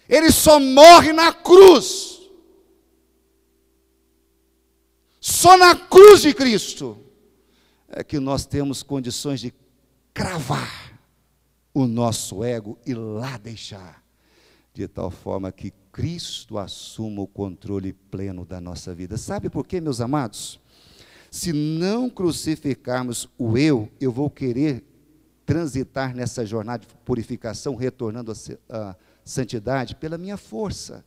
Ele só morre na cruz. Só na cruz de Cristo é que nós temos condições de cravar o nosso ego e lá deixar, de tal forma que Cristo assuma o controle pleno da nossa vida. Sabe por quê, meus amados? Se não crucificarmos o eu vou querer transitar nessa jornada de purificação, retornando à santidade pela minha força.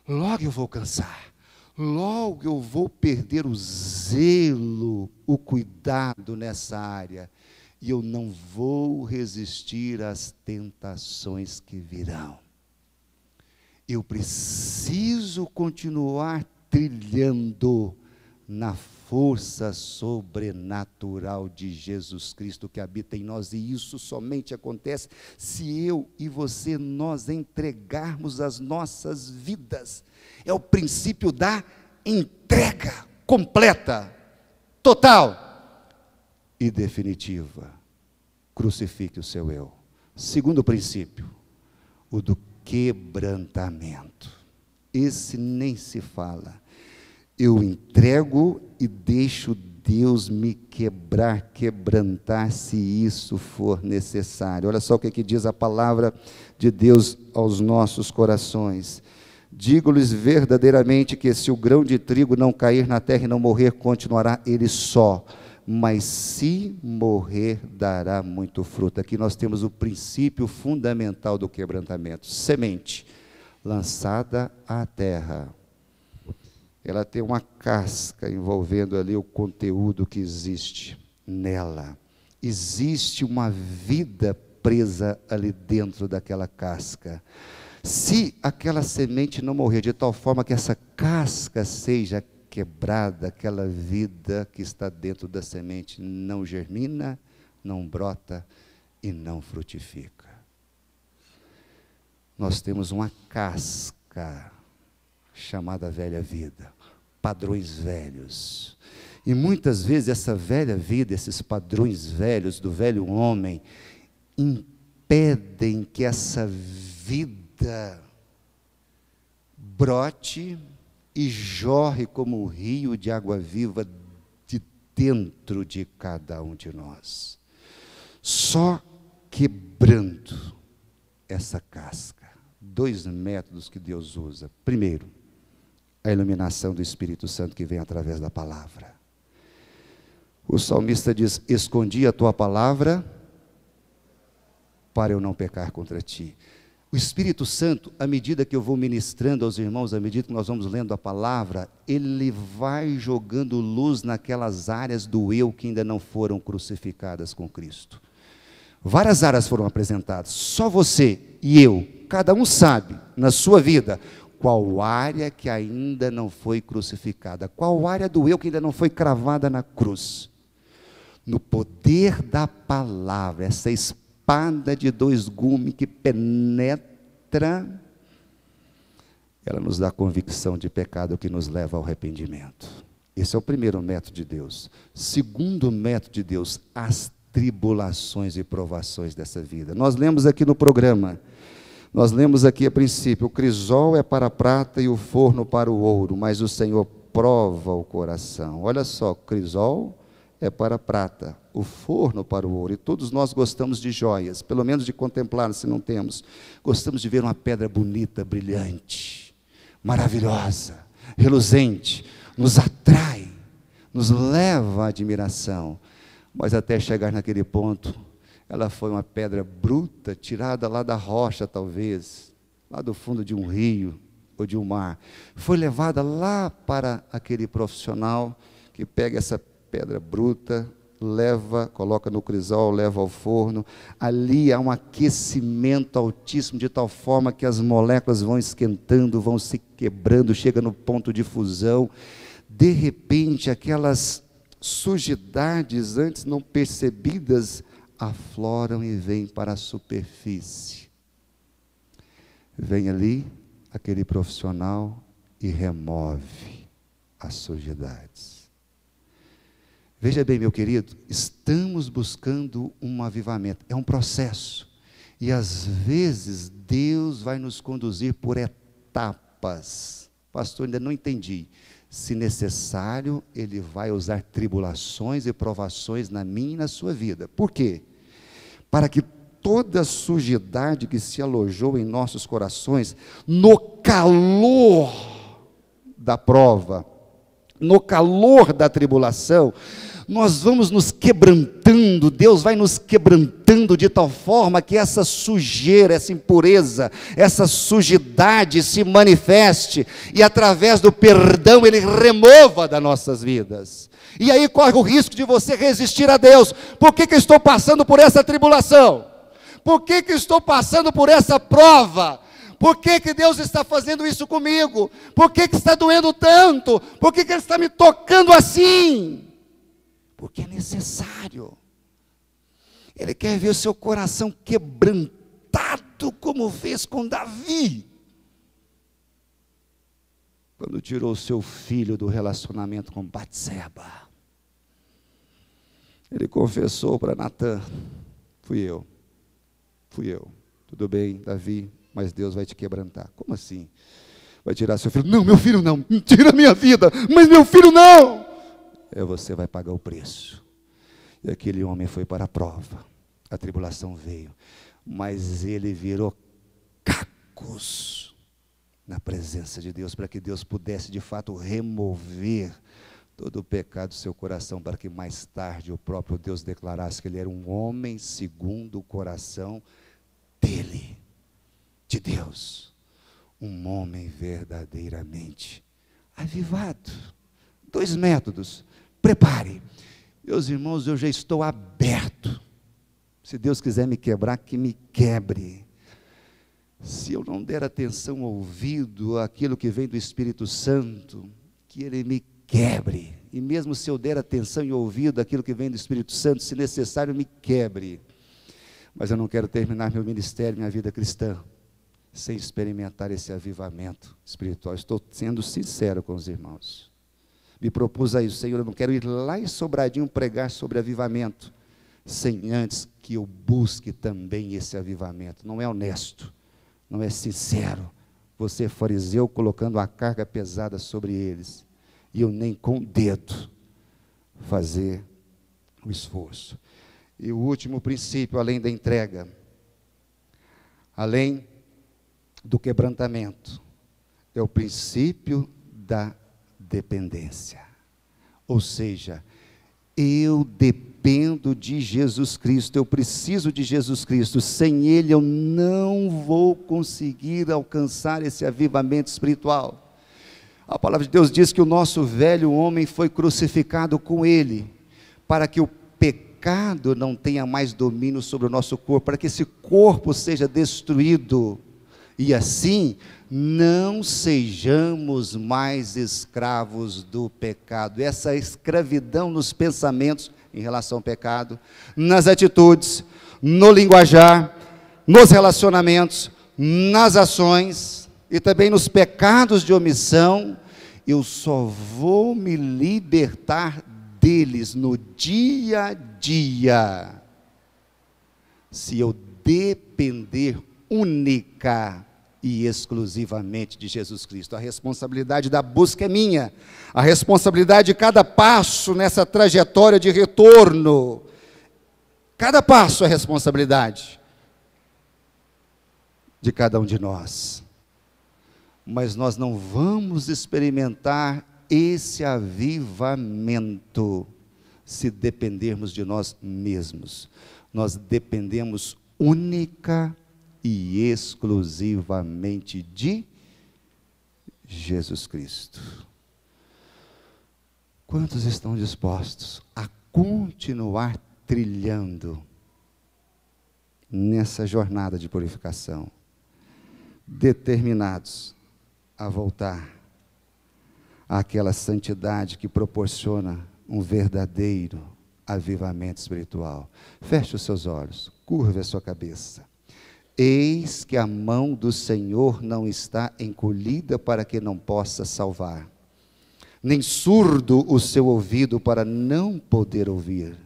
Logo eu vou cansar, logo eu vou perder o zelo, o cuidado nessa área, e eu não vou resistir às tentações que virão. Eu preciso continuar trilhando na força sobrenatural de Jesus Cristo que habita em nós, e isso somente acontece se eu e você, nós entregarmos as nossas vidas. É o princípio da entrega completa, total e definitiva. Crucifique o seu eu. Segundo princípio, o do quebrantamento. Esse nem se fala. Eu entrego e deixo Deus me quebrantar, se isso for necessário. Olha só o que diz a palavra de Deus aos nossos corações. Digo-lhes verdadeiramente que se o grão de trigo não cair na terra e não morrer, continuará ele só. Mas se morrer, dará muito fruto. Aqui nós temos o princípio fundamental do quebrantamento. Semente lançada à terra. Ela tem uma casca envolvendo ali o conteúdo que existe nela. Existe uma vida presa ali dentro daquela casca. Se aquela semente não morrer de tal forma que essa casca seja quebrada, aquela vida que está dentro da semente não germina, não brota e não frutifica. Nós temos uma casca chamada velha vida, padrões velhos. E muitas vezes essa velha vida, esses padrões velhos do velho homem, impedem que essa vida brote e jorre como um rio de água viva de dentro de cada um de nós. Só quebrando essa casca. 2 métodos que Deus usa. Primeiro, a iluminação do Espírito Santo que vem através da palavra. O salmista diz: escondi a tua palavra para eu não pecar contra ti. O Espírito Santo, à medida que eu vou ministrando aos irmãos, à medida que nós vamos lendo a palavra, ele vai jogando luz naquelas áreas do eu que ainda não foram crucificadas com Cristo. Várias áreas foram apresentadas, só você e eu, cada um sabe na sua vida qual área que ainda não foi crucificada, qual área do eu que ainda não foi cravada na cruz. No poder da palavra, essa espada de 2 gumes que penetra, ela nos dá convicção de pecado que nos leva ao arrependimento. Esse é o primeiro método de Deus. Segundo método de Deus, as tribulações e provações dessa vida. Nós lemos aqui no programa, nós lemos aqui a princípio: o crisol é para a prata e o forno para o ouro, mas o Senhor prova o coração. Olha só, o crisol é para a prata, o forno para o ouro. E todos nós gostamos de joias, pelo menos de contemplar, se não temos. Gostamos de ver uma pedra bonita, brilhante, maravilhosa, reluzente, nos atrai, nos leva à admiração. Mas até chegar naquele ponto, ela foi uma pedra bruta, tirada lá da rocha talvez, lá do fundo de um rio ou de um mar. Foi levada lá para aquele profissional que pega essa pedra bruta, leva, coloca no crisol, leva ao forno. Ali há um aquecimento altíssimo, de tal forma que as moléculas vão esquentando, vão se quebrando, chega no ponto de fusão. De repente, aquelas sujidades antes não percebidas afloram e vêm para a superfície. Vem ali aquele profissional e remove as sujidades. Veja bem, meu querido, estamos buscando um avivamento, é um processo, e às vezes Deus vai nos conduzir por etapas. Pastor, ainda não entendi. Se necessário, Ele vai usar tribulações e provações na minha e na sua vida. Por quê? Para que toda a sujidade que se alojou em nossos corações, no calor da prova, no calor da tribulação, nós vamos nos quebrantando, Deus vai nos quebrantando de tal forma que essa sujeira, essa impureza, essa sujidade se manifeste e através do perdão Ele remova das nossas vidas. E aí corre o risco de você resistir a Deus. Por que eu estou passando por essa tribulação? Por que eu estou passando por essa prova? Por que Deus está fazendo isso comigo? Por que está doendo tanto? Por que Ele está me tocando assim? Porque é necessário. Ele quer ver o seu coração quebrantado, como fez com Davi, quando tirou o seu filho do relacionamento com Batseba. Ele confessou para Natã: fui eu. Tudo bem, Davi, mas Deus vai te quebrantar. Como assim? Vai tirar seu filho? Não, meu filho não. Tira minha vida, mas meu filho não. Você vai pagar o preço. E aquele homem foi para a prova. A tribulação veio, mas ele virou cacos na presença de Deus, para que Deus pudesse de fato remover todo o pecado do seu coração, para que mais tarde o próprio Deus declarasse que ele era um homem segundo o coração dele, de Deus, um homem verdadeiramente avivado. 2 métodos. Prepare. Meus irmãos, eu já estou aberto. Se Deus quiser me quebrar, que me quebre. Se eu não der atenção ao ouvido àquilo que vem do Espírito Santo, que Ele me quebre. E mesmo se eu der atenção e ouvido àquilo que vem do Espírito Santo, se necessário, me quebre. Mas eu não quero terminar meu ministério, minha vida cristã, sem experimentar esse avivamento espiritual. Estou sendo sincero com os irmãos. Me propus a isso: Senhor, eu não quero ir lá em Sobradinho pregar sobre avivamento, sem antes que eu busque também esse avivamento. Não é honesto, não é sincero. Você, fariseu, colocando a carga pesada sobre eles, e eu nem com o dedo fazer o esforço. E o último princípio, além da entrega, além do quebrantamento, é o princípio da dependência. Ou seja, eu dependo de Jesus Cristo, eu preciso de Jesus Cristo. Sem Ele eu não vou conseguir alcançar esse avivamento espiritual. A palavra de Deus diz que o nosso velho homem foi crucificado com Ele, para que o pecado não tenha mais domínio sobre o nosso corpo, para que esse corpo seja destruído, e assim não sejamos mais escravos do pecado. Essa escravidão nos pensamentos em relação ao pecado, nas atitudes, no linguajar, nos relacionamentos, nas ações e também nos pecados de omissão, eu só vou me libertar deles no dia a dia se eu depender única e exclusivamente de Jesus Cristo. A responsabilidade da busca é minha, a responsabilidade de cada passo nessa trajetória de retorno, cada passo é responsabilidade de cada um de nós. Mas nós não vamos experimentar esse avivamento se dependermos de nós mesmos. Nós dependemos única e exclusivamente de Jesus Cristo. Quantos estão dispostos a continuar trilhando nessa jornada de purificação, determinados a voltar àquela santidade que proporciona um verdadeiro avivamento espiritual? Feche os seus olhos, curve a sua cabeça. Eis que a mão do Senhor não está encolhida para que não possa salvar, nem surdo o seu ouvido para não poder ouvir,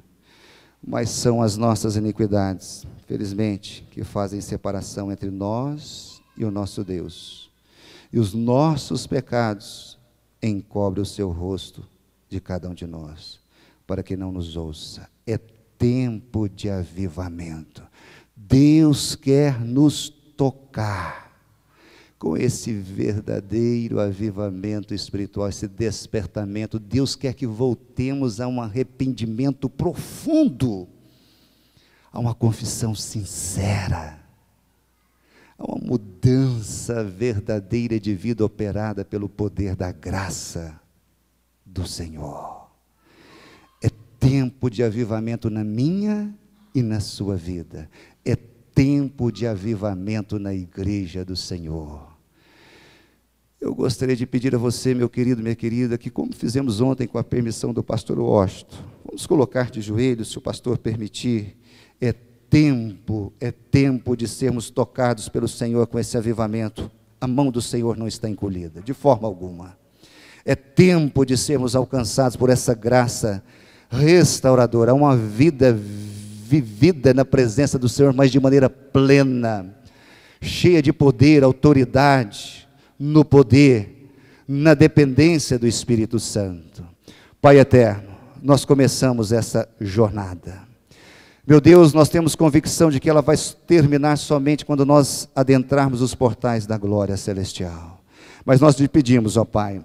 mas são as nossas iniquidades, felizmente, que fazem separação entre nós e o nosso Deus, e os nossos pecados encobre o seu rosto de cada um de nós, para que não nos ouça. É tempo de avivamento. Deus quer nos tocar com esse verdadeiro avivamento espiritual, esse despertamento. Deus quer que voltemos a um arrependimento profundo, a uma confissão sincera, a uma mudança verdadeira de vida operada pelo poder da graça do Senhor. É tempo de avivamento na minha e na sua vida. É tempo de avivamento na igreja do Senhor. Eu gostaria de pedir a você, meu querido, minha querida, que como fizemos ontem com a permissão do pastor Washington, vamos colocar de joelhos, se o pastor permitir. É tempo de sermos tocados pelo Senhor com esse avivamento. A mão do Senhor não está encolhida, de forma alguma. É tempo de sermos alcançados por essa graça restauradora, uma vida vivida na presença do Senhor, mas de maneira plena, cheia de poder, autoridade, no poder, na dependência do Espírito Santo. Pai eterno, nós começamos essa jornada. Meu Deus, nós temos convicção de que ela vai terminar somente quando nós adentrarmos os portais da glória celestial. Mas nós te pedimos, ó Pai,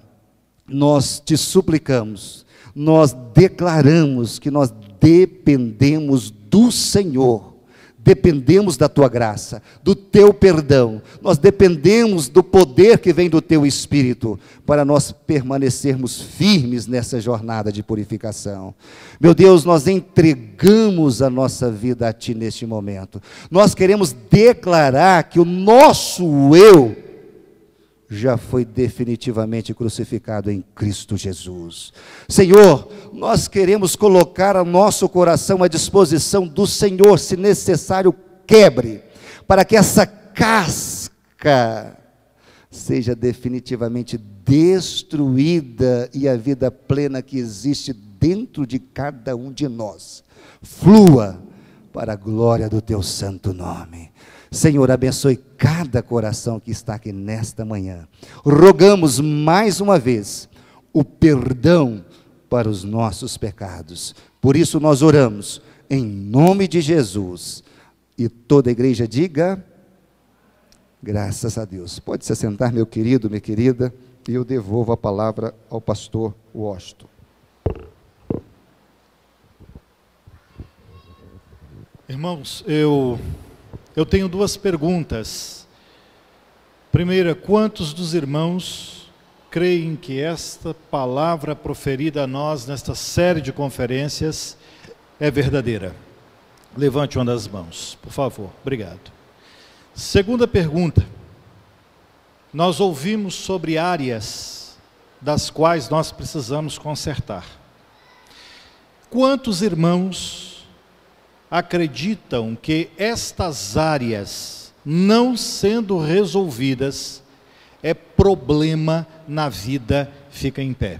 nós te suplicamos, nós declaramos que nós dependemos do Senhor, dependemos da Tua graça, do Teu perdão, nós dependemos do poder que vem do Teu Espírito, para nós permanecermos firmes nessa jornada de purificação. Meu Deus, nós entregamos a nossa vida a Ti neste momento. Nós queremos declarar que o nosso eu já foi definitivamente crucificado em Cristo Jesus. Senhor, nós queremos colocar o nosso coração à disposição do Senhor, se necessário, quebre, para que essa casca seja definitivamente destruída e a vida plena que existe dentro de cada um de nós flua para a glória do Teu santo nome. Senhor, abençoe cada coração que está aqui nesta manhã. Rogamos mais uma vez o perdão para os nossos pecados. Por isso nós oramos em nome de Jesus. E toda a igreja diga, graças a Deus. Pode se assentar, meu querido, minha querida, e eu devolvo a palavra ao pastor Washington. Irmãos, eu tenho duas perguntas. Primeira, quantos dos irmãos creem que esta palavra proferida a nós nesta série de conferências é verdadeira? Levante uma das mãos, por favor. Obrigado. Segunda pergunta. Nós ouvimos sobre áreas das quais nós precisamos consertar. Quantos irmãos acreditam que estas áreas não sendo resolvidas é problema na vida fica em pé?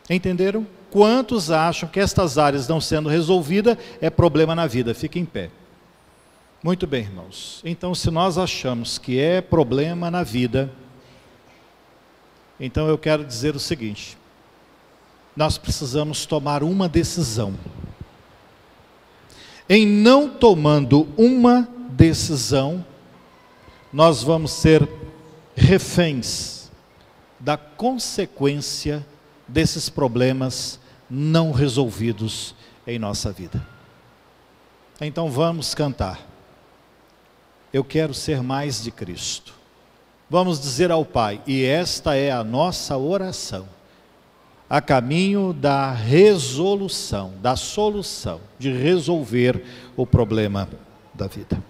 Entenderam? Quantos acham que estas áreas não sendo resolvidas é problema na vida fica em pé? Muito bem, irmãos. Então, se nós achamos que é problema na vida, então eu quero dizer o seguinte: nós precisamos tomar uma decisão. Em não tomando uma decisão, nós vamos ser reféns da consequência desses problemas não resolvidos em nossa vida. Então vamos cantar. Eu quero ser mais de Cristo. Vamos dizer ao Pai, e esta é a nossa oração, a caminho da resolução, da solução, de resolver o problema da vida.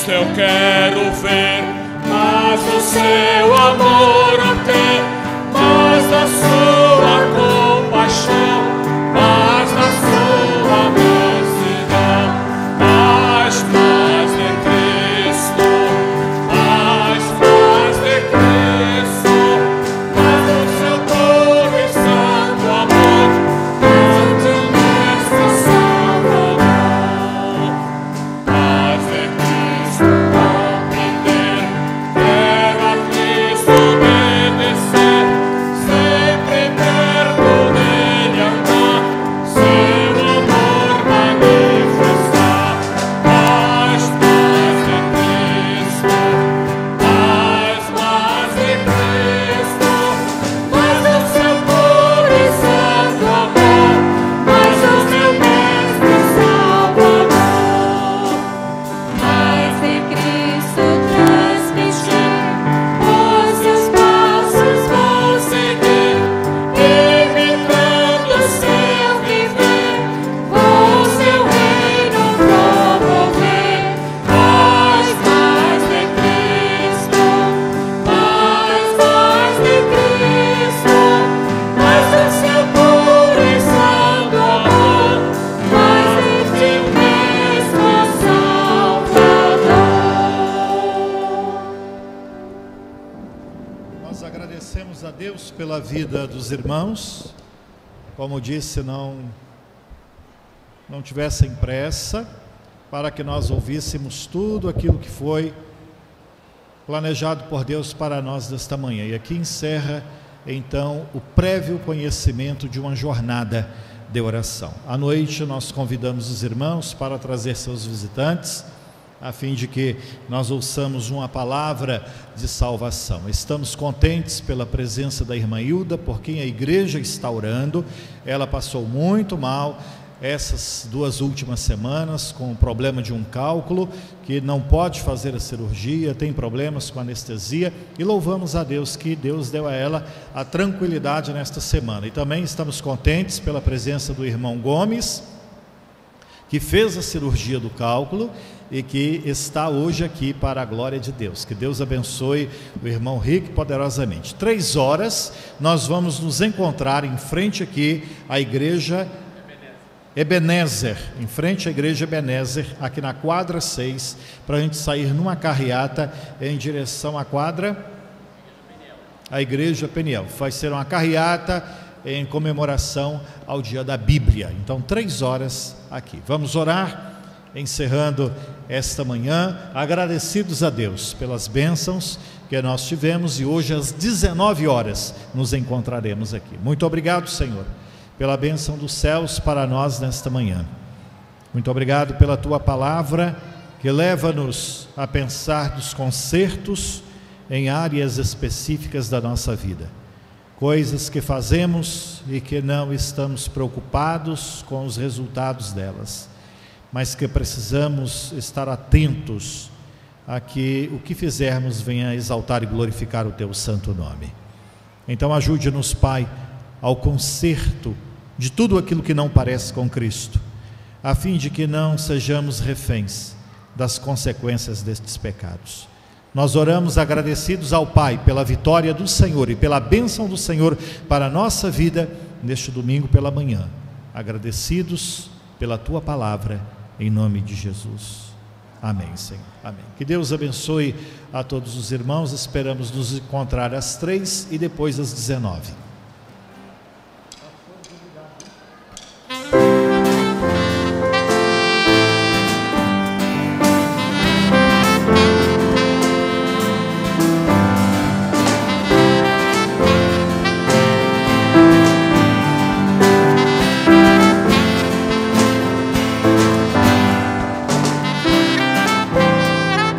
Eu quero ver mas o seu amor obter, mais da sua compaixão, mais da sua mansidão, mais de Cristo, mais de Cristo, mais do seu puro e santo amor, mais de Mestre Salvador, mais de Cristo compreender, quero a Cristo obedecer, sempre perto dele andar, seu amor manifestar, mais de Cristo, mais de Cristo, mais do seu puro e santo amor, mais do meu Mestre Salvador, mais de Cristo transmitir, os seus passos vou seguir, imitando seu viver, vou seu reino promover, mais de Cristo, mais de Cristo, mais do seu puro e santo amor, mais de Cristo Salvador. Nós agradecemos a Deus pela vida dos irmãos. Como disse, não tivessem pressa, para que nós ouvíssemos tudo aquilo que foi planejado por Deus para nós desta manhã. E aqui encerra, então, o prévio conhecimento de uma jornada de oração. À noite nós convidamos os irmãos para trazer seus visitantes, a fim de que nós ouçamos uma palavra de salvação. Estamos contentes pela presença da irmã Hilda, por quem a igreja está orando. Ela passou muito mal essas 2 últimas semanas com o problema de um cálculo, que não pode fazer a cirurgia, tem problemas com anestesia, e louvamos a Deus que Deus deu a ela a tranquilidade nesta semana. E também estamos contentes pela presença do irmão Gomes, que fez a cirurgia do cálculo e que está hoje aqui para a glória de Deus. Que Deus abençoe o irmão Rick poderosamente. 3 horas nós vamos nos encontrar em frente aqui à igreja Ebenezer, em frente à igreja Ebenezer, aqui na quadra 6, para a gente sair numa carreata em direção à quadra, a igreja Peniel. Vai ser uma carreata em comemoração ao dia da Bíblia. Então 3 horas aqui. Vamos orar, encerrando esta manhã, agradecidos a Deus pelas bênçãos que nós tivemos, e hoje às 19 horas nos encontraremos aqui. Muito obrigado, Senhor, pela bênção dos céus para nós nesta manhã. Muito obrigado pela Tua palavra, que leva-nos a pensar dos consertos em áreas específicas da nossa vida. Coisas que fazemos e que não estamos preocupados com os resultados delas, mas que precisamos estar atentos a que o que fizermos venha exaltar e glorificar o Teu santo nome. Então ajude-nos, Pai, ao conserto de tudo aquilo que não parece com Cristo, a fim de que não sejamos reféns das consequências destes pecados. Nós oramos agradecidos ao Pai pela vitória do Senhor e pela bênção do Senhor para a nossa vida neste domingo pela manhã. Agradecidos pela Tua palavra, em nome de Jesus. Amém, Senhor. Amém. Que Deus abençoe a todos os irmãos. Esperamos nos encontrar às 3 e depois às 19.